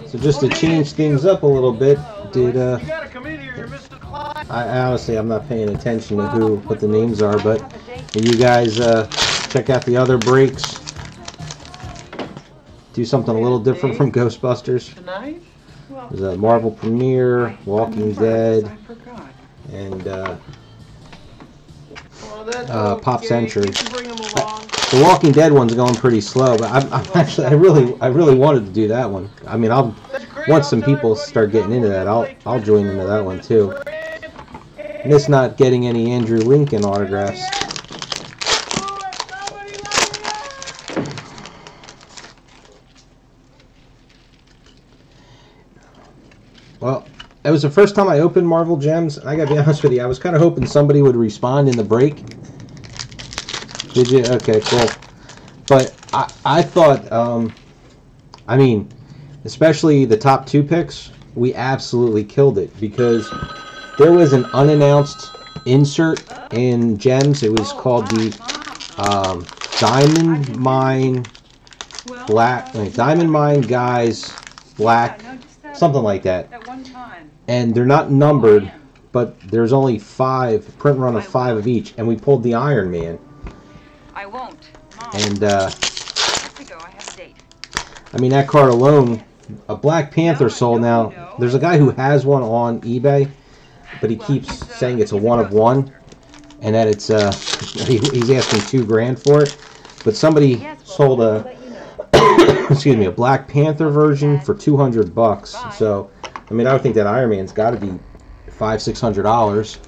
So just to change things up a little bit, I honestly, I'm not paying attention to what the names are, but you guys check out the other breaks. Do something a little different from Ghostbusters. There's a Marvel Premiere, Walking Dead, and Pop Century. The Walking Dead one's going pretty slow, but I really wanted to do that one. I mean, once some people start getting into that, I'll join into that one too. Miss not getting any Andrew Lincoln autographs. Well, it was the first time I opened Marvel Gems, and I gotta be honest with you, I was kind of hoping somebody would respond in the break. Did you? Okay, cool. But I thought, I mean, especially the top 2 picks, we absolutely killed it, because there was an unannounced insert in Gems. It was called the Diamond Mine Guys Black, something like that. And they're not numbered, but there's only 5, print run of 5 of each, and we pulled the Iron Man. I won't. Mom. And I have to go. I have a date. I mean, that card alone, a Black Panther sold now. There's a guy who has one on eBay, but he keeps saying it's a 1 of 1, and that it's he's asking $2,000 for it. But somebody sold a excuse me, a Black Panther version for $200. So, I mean, I would think that Iron Man's got to be $500-600.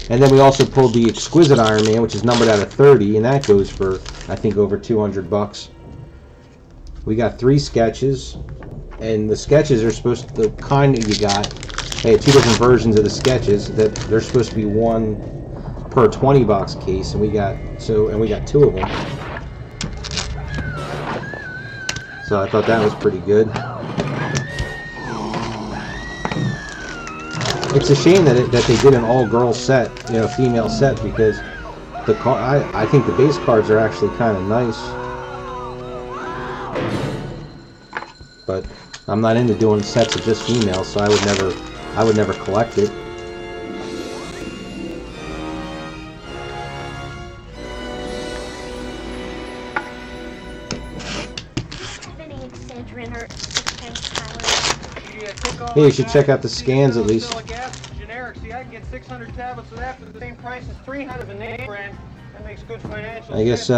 And then we also pulled the Exquisite Iron Man, which is numbered out of 30, and that goes for, I think, over $200. We got 3 sketches, and the sketches are supposed to, the kind that you got, they had 2 different versions of the sketches, that they're supposed to be one per 20-box case, and we got two of them. So I thought that was pretty good. It's a shame that they did an all-girl set, you know, female set, because I think the base cards are actually kind of nice. But I'm not into doing sets of just females, so I would never collect it. Hey, you should check out the scans at least. Generic. See, I can get 600 tablets of that for the same price as 300 of a name brand. That makes good financial sense. I guess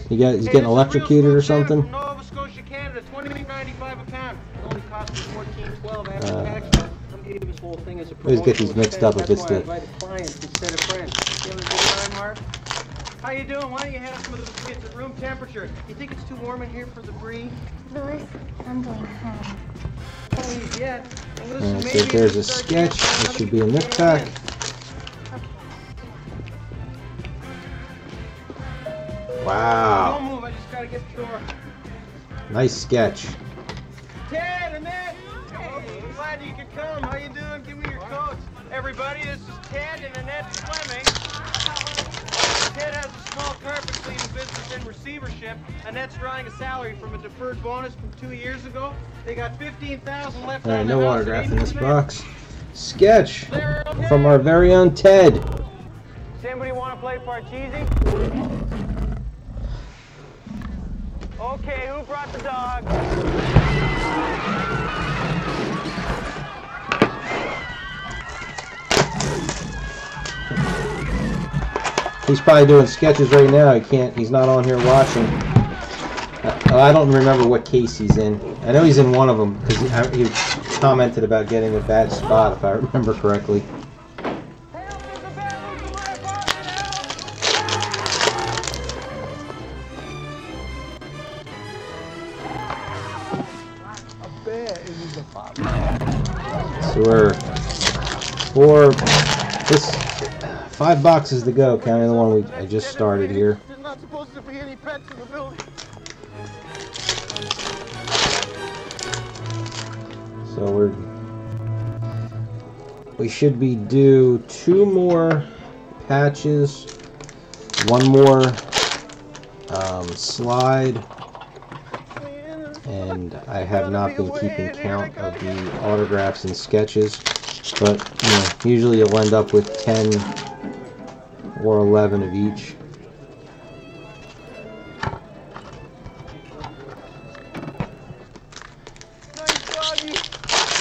he's getting electrocuted or something. Nova Scotia, Canada, $22.95 a pound. It only cost me $14.12 after tax. I'm giving this whole thing as a always get these mixed up if it's the. That's why I invite clients instead of friends. You having a good time, Mark? How you doing? Why don't you have some of the biscuits at room temperature? You think it's too warm in here for the brie? Louis, I'm going home. Oh, yeah. Well, listen, So there's a sketch. This should be a nip pack. Wow. Don't move. I just gotta get the door. Nice sketch. Ted, Annette. Hey, glad you could come. How you doing? Give me your coats. Everybody, this is Ted and Annette Fleming. Ted has a small carpet cleaning business in receivership. Annette's drawing a salary from a deferred bonus from 2 years ago. They got $15,000 left on No the autograph in this box. Sketch from our very own Ted. Does anybody want to play Parcheesi? Okay, who brought the dog? He's probably doing sketches right now. He's not on here watching. I don't remember what case he's in. I know he's in one of them because he commented about getting a bad spot, if I remember correctly. So we're 5 boxes to go, counting the one I just started here. There's not supposed to be any pets in the building. So we should be due 2 more patches, 1 more slide, and I have not been keeping count of the autographs and sketches, but you know, usually you'll end up with 10 or 11 of each.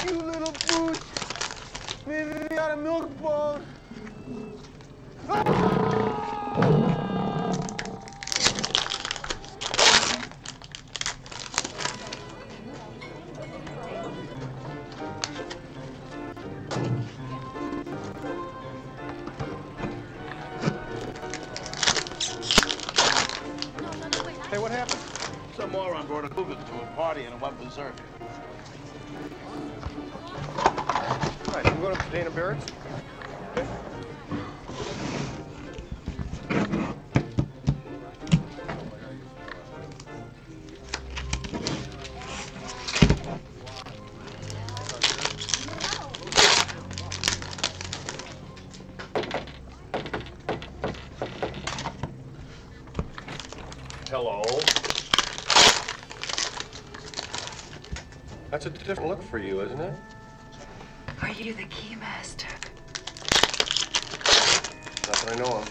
You little boots. Maybe got a milk bone. Hey, what happened? Some moron brought a cougar to a party and it went berserk. All right, we're going up to Dana Barrett's. Okay. Hello. That's a different look for you, isn't it? Are you the key master? Not that I know of.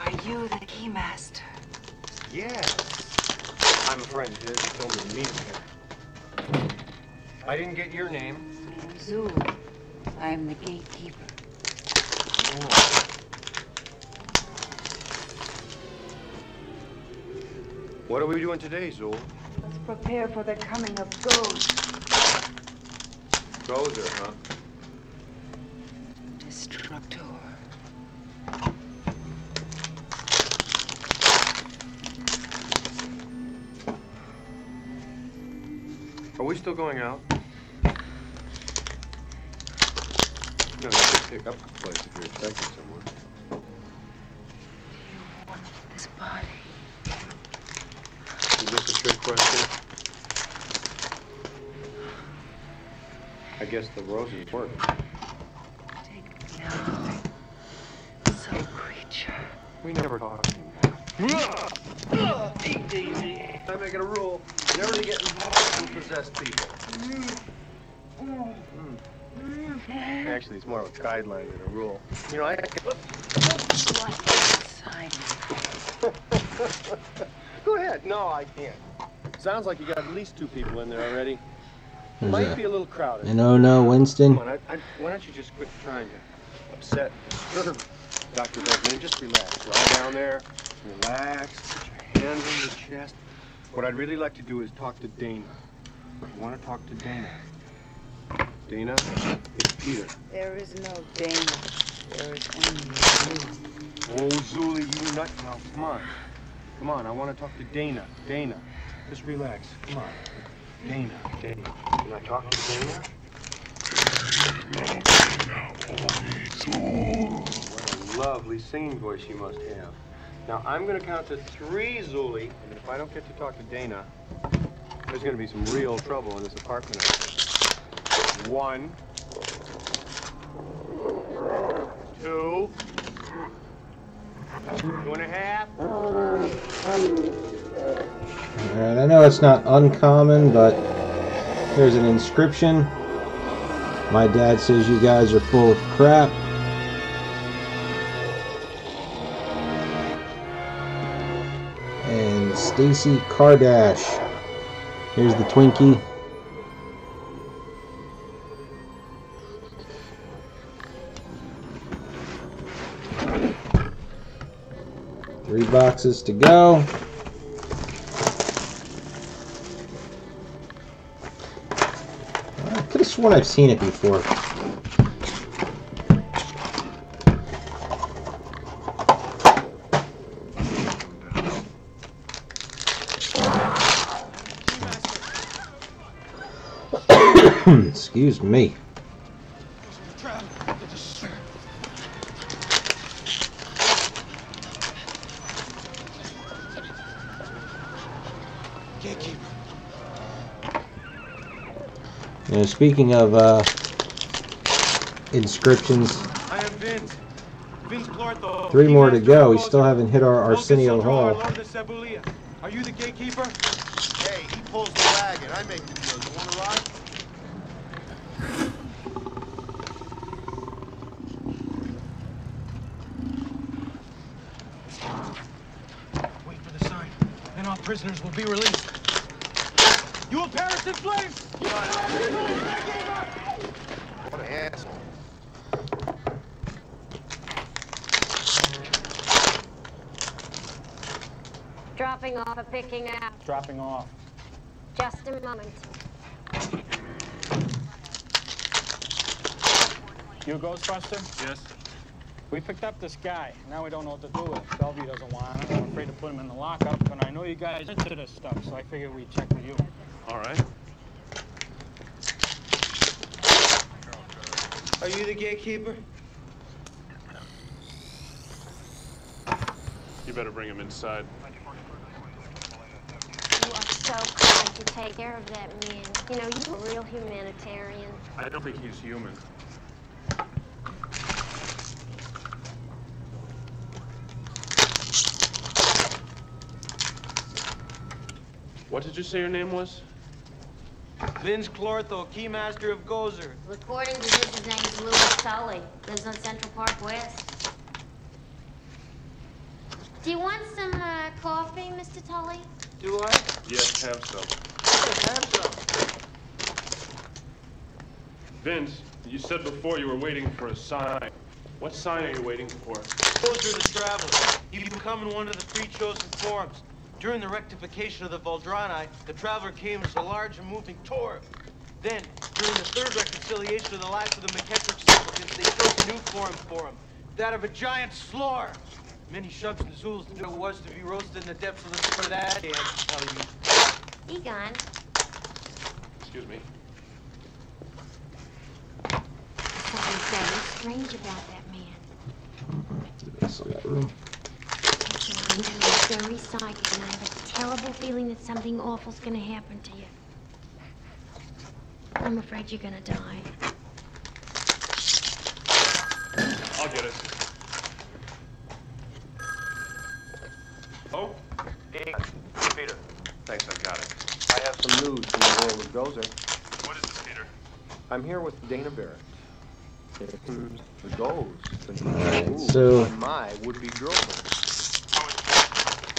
Are you the key master? Yes. I'm a friend. He told me to meet him here. I didn't get your name. Zul. I am the gatekeeper. What are we doing today, Zool? Let's prepare for the coming of Ghost. Gozer, huh? Destructor. we still going out? No, you should pick up the place if you're expecting someone. This body. Is this a trick question? I guess the roses work. Take me out. So creature. We never talk anymore. Easy. I make it a rule never to get involved with possessed people. Actually, it's more of a guideline than a rule. You know, I can... Go ahead. No, I can't. Sounds like you got at least 2 people in there already. Might be a little crowded. And oh no, Winston. Come on, why don't you just quit trying to upset Dr. Beckman? Just relax. Lie down there, relax, put your hands on your chest. What I'd really like to do is talk to Dana. You want to talk to Dana? Dana, it's Peter. There is no Dana. There is only you. Oh, Zuli, you nut. Now, come on. Come on, I want to talk to Dana. Dana, just relax. Come on. Dana. Can I talk to Dana? What a lovely singing voice she must have. Now, I'm going to count to 3, Zuli, and if I don't get to talk to Dana, there's going to be some real trouble in this apartment. 1, 2, 2.5. Alright, I know it's not uncommon, but there's an inscription. My dad says you guys are full of crap. And Stacy Kardash. Here's the Twinkie. Three boxes to go. I could have sworn I've seen it before. Excuse me. You know, speaking of inscriptions, I am Vince. Vince Clortho. 3 more to go. We still haven't hit our Arsenio Hall. Are you the gatekeeper? Hey, he pulls the wagon. I make the deal. You want to ride? Wait for the sign, and all prisoners will be released. You will perish in flames! What an asshole. Dropping off or picking up? Dropping off. Just a moment. You a Ghostbuster? Yes. We picked up this guy. Now we don't know what to do with him. Bellevue doesn't want him. I'm afraid to put him in the lockup, and I know you guys are into this stuff, so I figured we'd check with you. All right. Are you the gatekeeper? You better bring him inside. You are so kind to take care of that man. You know, you're a real humanitarian. I don't think he's human. What did you say your name was? Vince Clortho, keymaster of Gozer. According to this, his name is Louis Tully. Lives on Central Park West. Do you want some coffee, Mr. Tully? Do I? Yes, have some. Yes, have some. Vince, you said before you were waiting for a sign. What sign are you waiting for? Gozer the Traveler. You become in one of the 3 chosen forms. During the rectification of the Voldrani, the Traveler came as a large and moving torb. Then, during the 3rd reconciliation of the lives of the McKettrick supplicants, they chose a new form for him, that of a giant slore. Many shucks and zools knew it was to be roasted in the depths of the for that, I tell you. Egon. Excuse me. Something very strange about that man. Still got room. He's very psychic, and I have a terrible feeling that something awful's gonna happen to you. I'm afraid you're gonna die. I'll get it. Oh? Hey, Peter. Thanks, I've got it. I have some news from the world of Gozer. What is this, Peter? I'm here with Dana Barrett. The ghost. Alright, so My would-be girlfriend.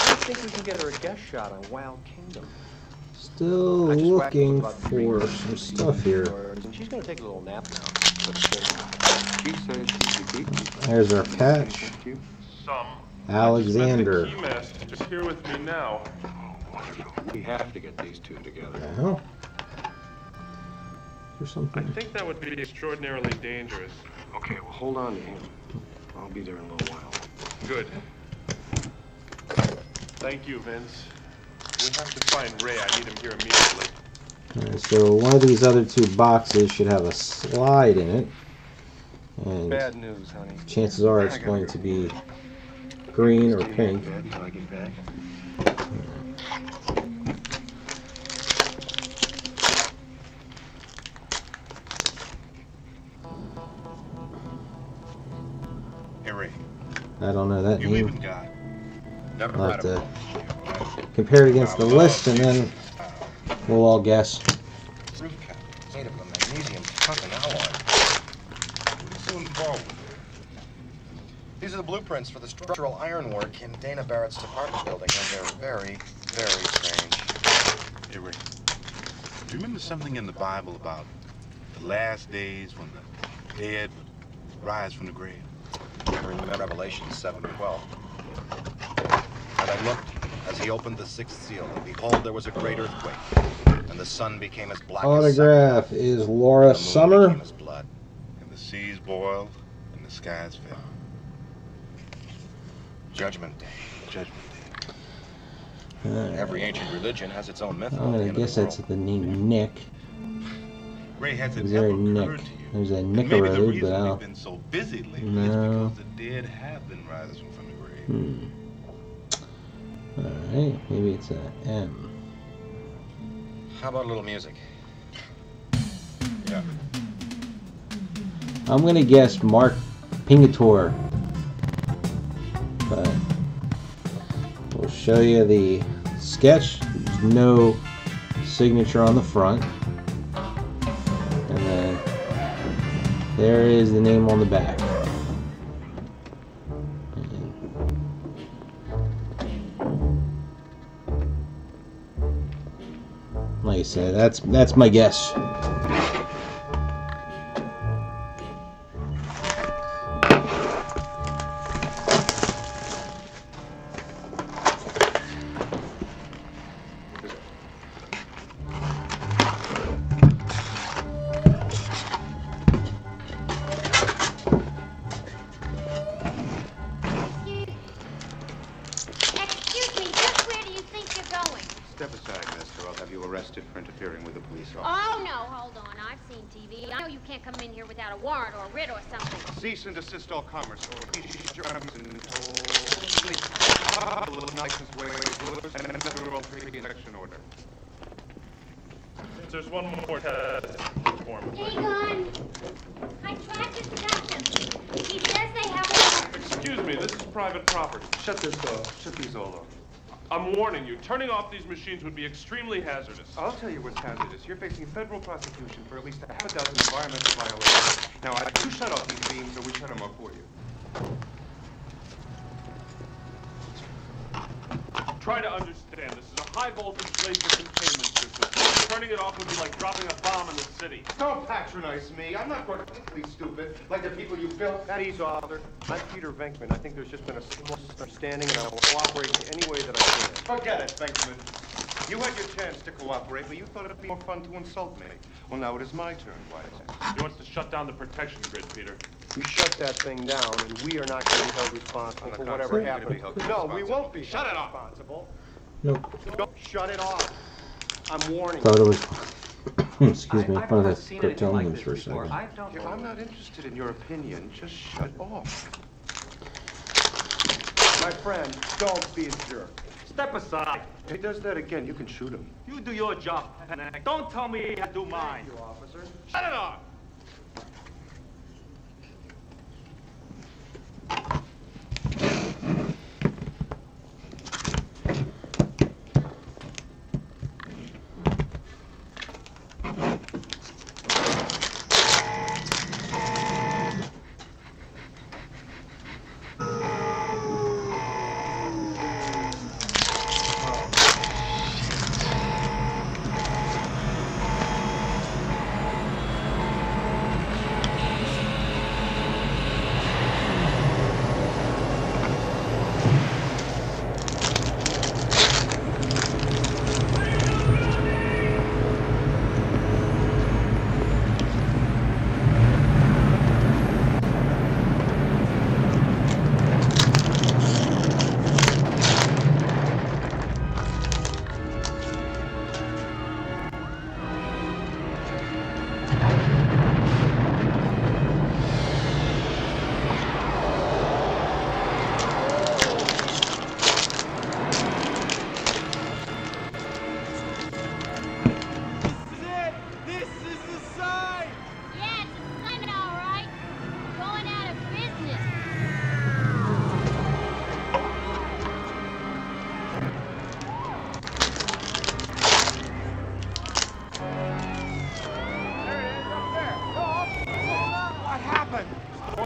I think we can get her a guest shot on Wild Kingdom. still looking for some stuff here. She's gonna take a little nap now. She says she's beaten. There's our patch. Alexander. Key master just here with me now. We have to get these two together. Uh-huh. Or I something. think that would be extraordinarily dangerous. Okay, well, hold on to him. I'll be there in a little while. Good. Thank you, Vince. We have to find Ray. I need him here immediately. Alright, so one of these other two boxes should have a slide in it. And Bad news, honey. chances are it's going to be green or pink. Hey, Ray. I don't know that You name. even got. I'll have to compare it against the list and then we'll all guess. Roof cap made of a magnesium tungsten alloy. What's so involved with it? These are the blueprints for the structural ironwork in Dana Barrett's apartment building, and they're very, very strange. Hey, Ray. Do you remember something in the Bible about the last days when the dead would rise from the grave? I remember Revelation 7:12. And I looked as he opened the sixth seal, and behold, there was a great earthquake, and the sun became as black as Autograph is Laura Summer. became as blood. And the seas boiled and the skies fell. Judgment Day. Judgment Alright. Every ancient religion has its own myth. I'm gonna guess that's the name Nick. Ray, has it Is there ever a Nick? occurred to you? There's a Maybe the Nicorode, reason but we've been so busy lately is no. because the dead have been rising from the grave. Alright, maybe it's a M. How about a little music? Yeah. I'm gonna guess Mark Pingator. But we'll show you the sketch. There's no signature on the front. And then there is the name on the back. Like I said, that's my guess. Excuse me, just where do you think you're going? Step aside, mister. I'll have you arrested for interfering with a police officer. Oh, no, hold on. I've seen TV. I know you can't come in here without a warrant or a writ or something. Cease and desist all commerce. License waivers and a federal pre-election order. There's one more test form. Hang on. I tried to stop him. He says they have a warrant. Excuse me, this is private property. Shut this off. Shut these all off. I'm warning you, turning off these machines would be extremely hazardous. I'll tell you what's hazardous. You're facing federal prosecution for at least a half a dozen environmental violations. Now, either you shut off these beams or we shut them off for you. Try to understand, this is a high-voltage laser containment system. Turning it off would be like dropping a bomb in the city. Don't patronize me. I'm not particularly stupid, like the people you built. At ease, officer. I'm Peter Venkman. I think there's just been a small misunderstanding, and I will cooperate in any way that I can. Forget it, Venkman. You had your chance to cooperate, but you thought it'd be more fun to insult me. Well, now it is my turn, Wise. He wants to shut down the protection grid, Peter. We shut that thing down, and we are not going to be held responsible for whatever happens. No, we won't be. Shut it off. Responsible. Nope. Don't shut it off. I'm warning Thought it you. was. Excuse me, I've one of never the seen anything like cartelians this for a before. second. If I'm not interested in your opinion, just shut off. My friend, don't be a jerk. Step aside. If he does that again, you can shoot him. You do your job, Panic. Don't tell me I do mine. Thank you, officer. Shut it off.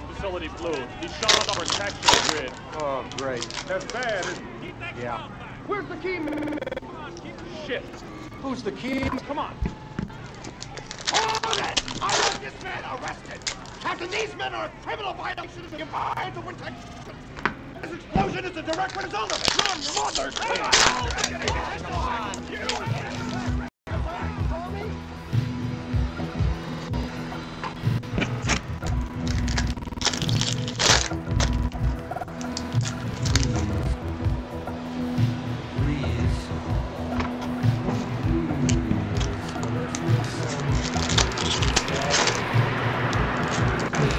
Facility blew. He shot the protection grid. Oh, great. That's bad. Yeah. Where's the key man? Shit. Who's the key? Come on. Hold it! I want this man arrested! Captain, these men are criminal violations of environmental protection! This explosion is a direct result of it! Your mother! Come on! You!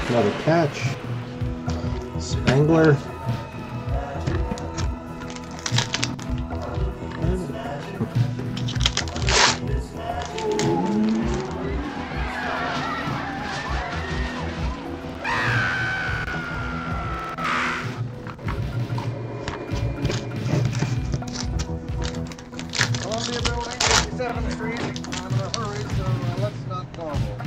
Another catch. Spangler. Columbia Building, 57th Street. I'm in a hurry, so let's not dawdle.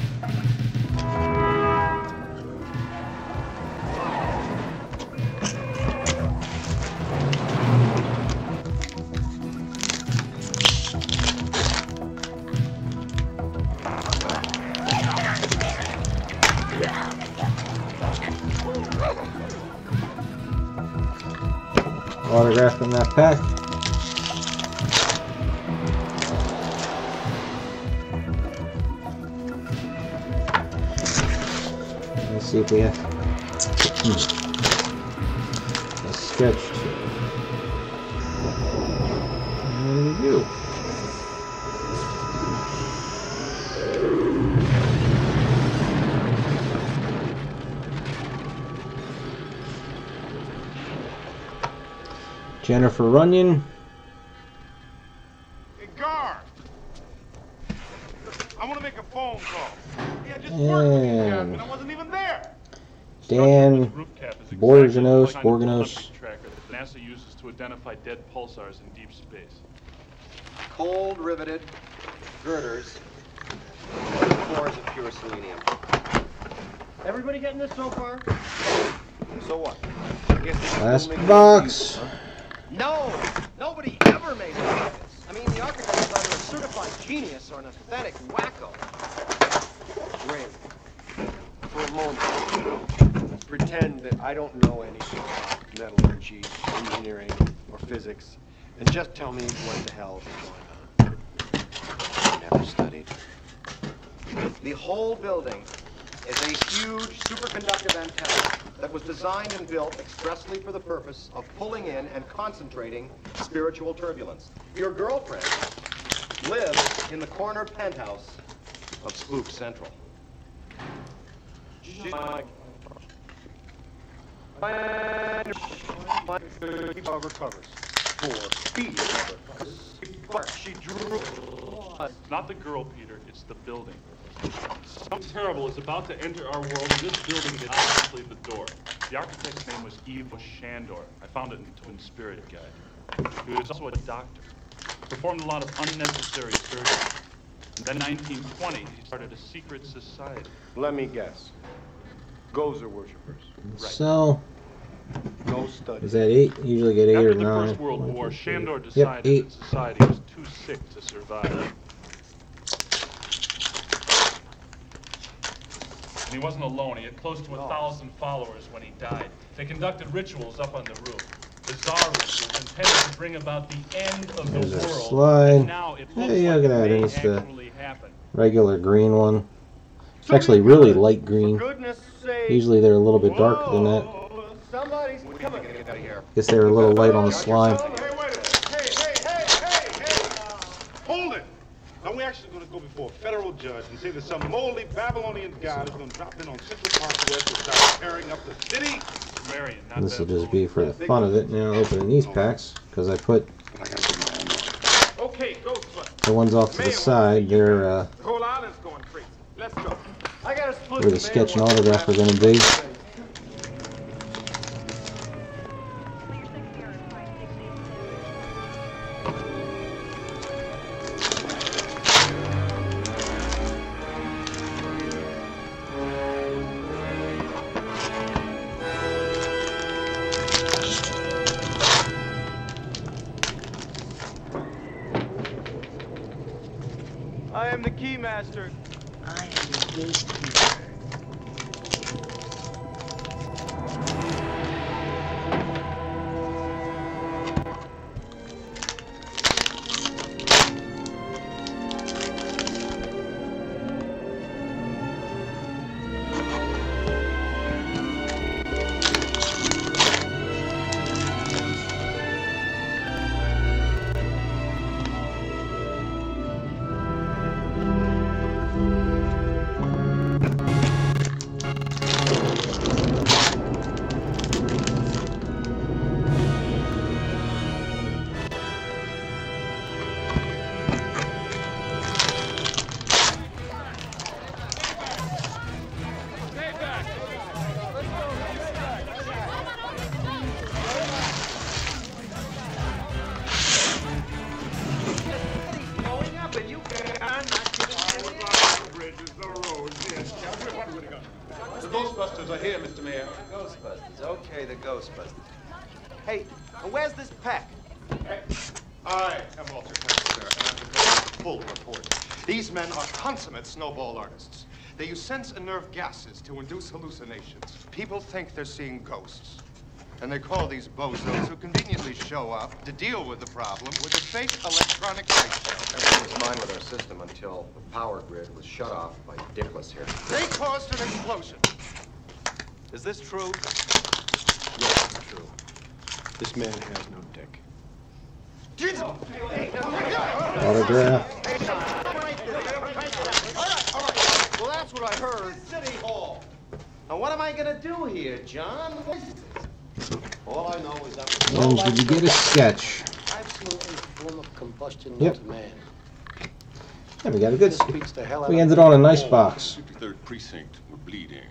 Autograph in that pack. Let's see if we have a sketch. There we go. Jennifer Runyon. Hey, guard! I want to make a phone call. Yeah, just And I wasn't even there. Dan Borganos. Tracker that NASA uses to identify dead pulsars in deep space. Cold riveted girders, cores of pure selenium. Everybody getting this so far? So what? I guess this is Last only box. huh? No! Nobody ever made it like this. I mean, the architect is either a certified genius or an aesthetic wacko. Great. For a moment, pretend that I don't know anything about metallurgy, engineering, or physics, and just tell me what the hell is going on. I never studied. The whole building is a huge superconductive antenna that was designed and built expressly for the purpose of pulling in and concentrating spiritual turbulence. Your girlfriend lives in the corner penthouse of Spook Central. Keep covers. 4 feet of she drew. It's not the girl, Peter. It's the building. Something terrible is about to enter our world, and this building did not leave the door. The architect's name was Ivo Shandor. I found it in the Twin Spirit Guide. He was also a doctor. Performed a lot of unnecessary surgery. And then in 1920, he started a secret society. Let me guess. Gozer worshippers. So, Ghost study. is that 8? Usually get 8 After or the 9. First World War, Shandor Yep, decided 8. that society was too sick to survive. And he wasn't alone. He had close to 1,000 followers when he died. They conducted rituals up on the roof. Bizarre rituals intended to bring about the end of the There's a world. slide. And now it looks Hey, look like at that. it may It's the actually happen. regular green one. It's actually really light green. Usually they're a little bit darker than that. Somebody's coming. Get out of here. Guess they were a little light on the slime. Hey, hold it! Now we're actually going to go before a federal judge and say that some moldy Babylonian god is going to drop in on Central Park West and start tearing up the city. Marion, not This will just be for the fun of it. Now opening these packs, because I put Okay, Ghostbusters. the ones off to the side. They're The whole island's going crazy. Let's go. I gotta split where the sketch and autograph are going to be. I am the Keymaster. I am the gatekeeper. The Ghostbusters are here, Mr. Mayor. Ghostbusters. Okay, the Ghostbusters. Hey, where's this pack? I have altered facts, sir, and I'm preparing a full report. These men are consummate snowball artists. They use sense and nerve gases to induce hallucinations. People think they're seeing ghosts. And they call these bozos who conveniently show up to deal with the problem with a fake electronic light show. Everything was fine with our system until the power grid was shut off by Dickless here. They caused an explosion. Is this true? Yes, it's true. This man has no dick. Autograph. Well, that's what I heard. City Hall. Now, what am I gonna do here, John? All I know is that And did you get a sketch? absolutely form of combustion, Yep. not a man. Yeah, we got a good. Beats the hell out We of ended me. on a nice box. 53rd Precinct were bleeding.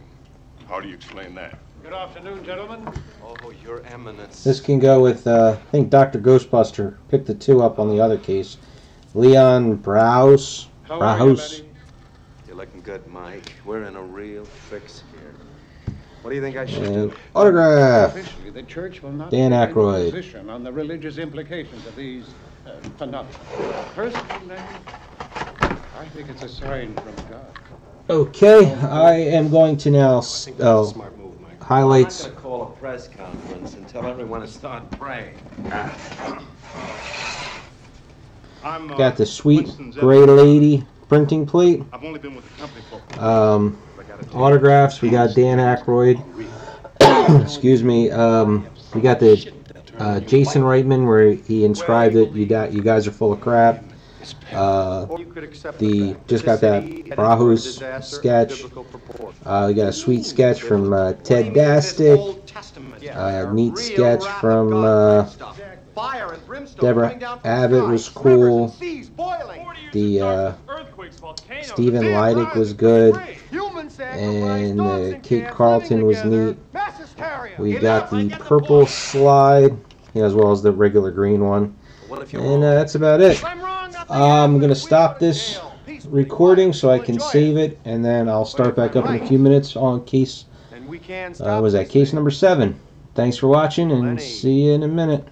How do you explain that? Good afternoon, gentlemen. Oh, Your Eminence. This can go with, I think, Dr. Ghostbuster. Picked the 2 up on the other case. Leon Browse. How are you, Browse. Betty? You're looking good, Mike. We're in a real fix here. What do you think I should And do? autograph. Officially, the church will not Dan take any Aykroyd. position on the religious implications of these phenomena. Personally, I think it's a sign from God. Okay, I am going to now highlights. I'm not going to call a press conference and tell everyone to start praying. Got the sweet gray lady printing plate. I've only been with the company for Autographs. We got Dan Aykroyd. Excuse me. We got the Jason Reitman where he inscribed it. You guys are full of crap. Just got that Brahus sketch. We got a sweet sketch from Ted Dastic. Neat sketch from Deborah Abbott was cool. The Stephen Leidick was good, and Kate Carlton was neat. We got the purple slide, as well as the regular green one, and that's about it. I'm gonna stop this recording so I can save it, and then I'll start back up in a few minutes on case. Was that case number 7? Thanks for watching, and see you in a minute.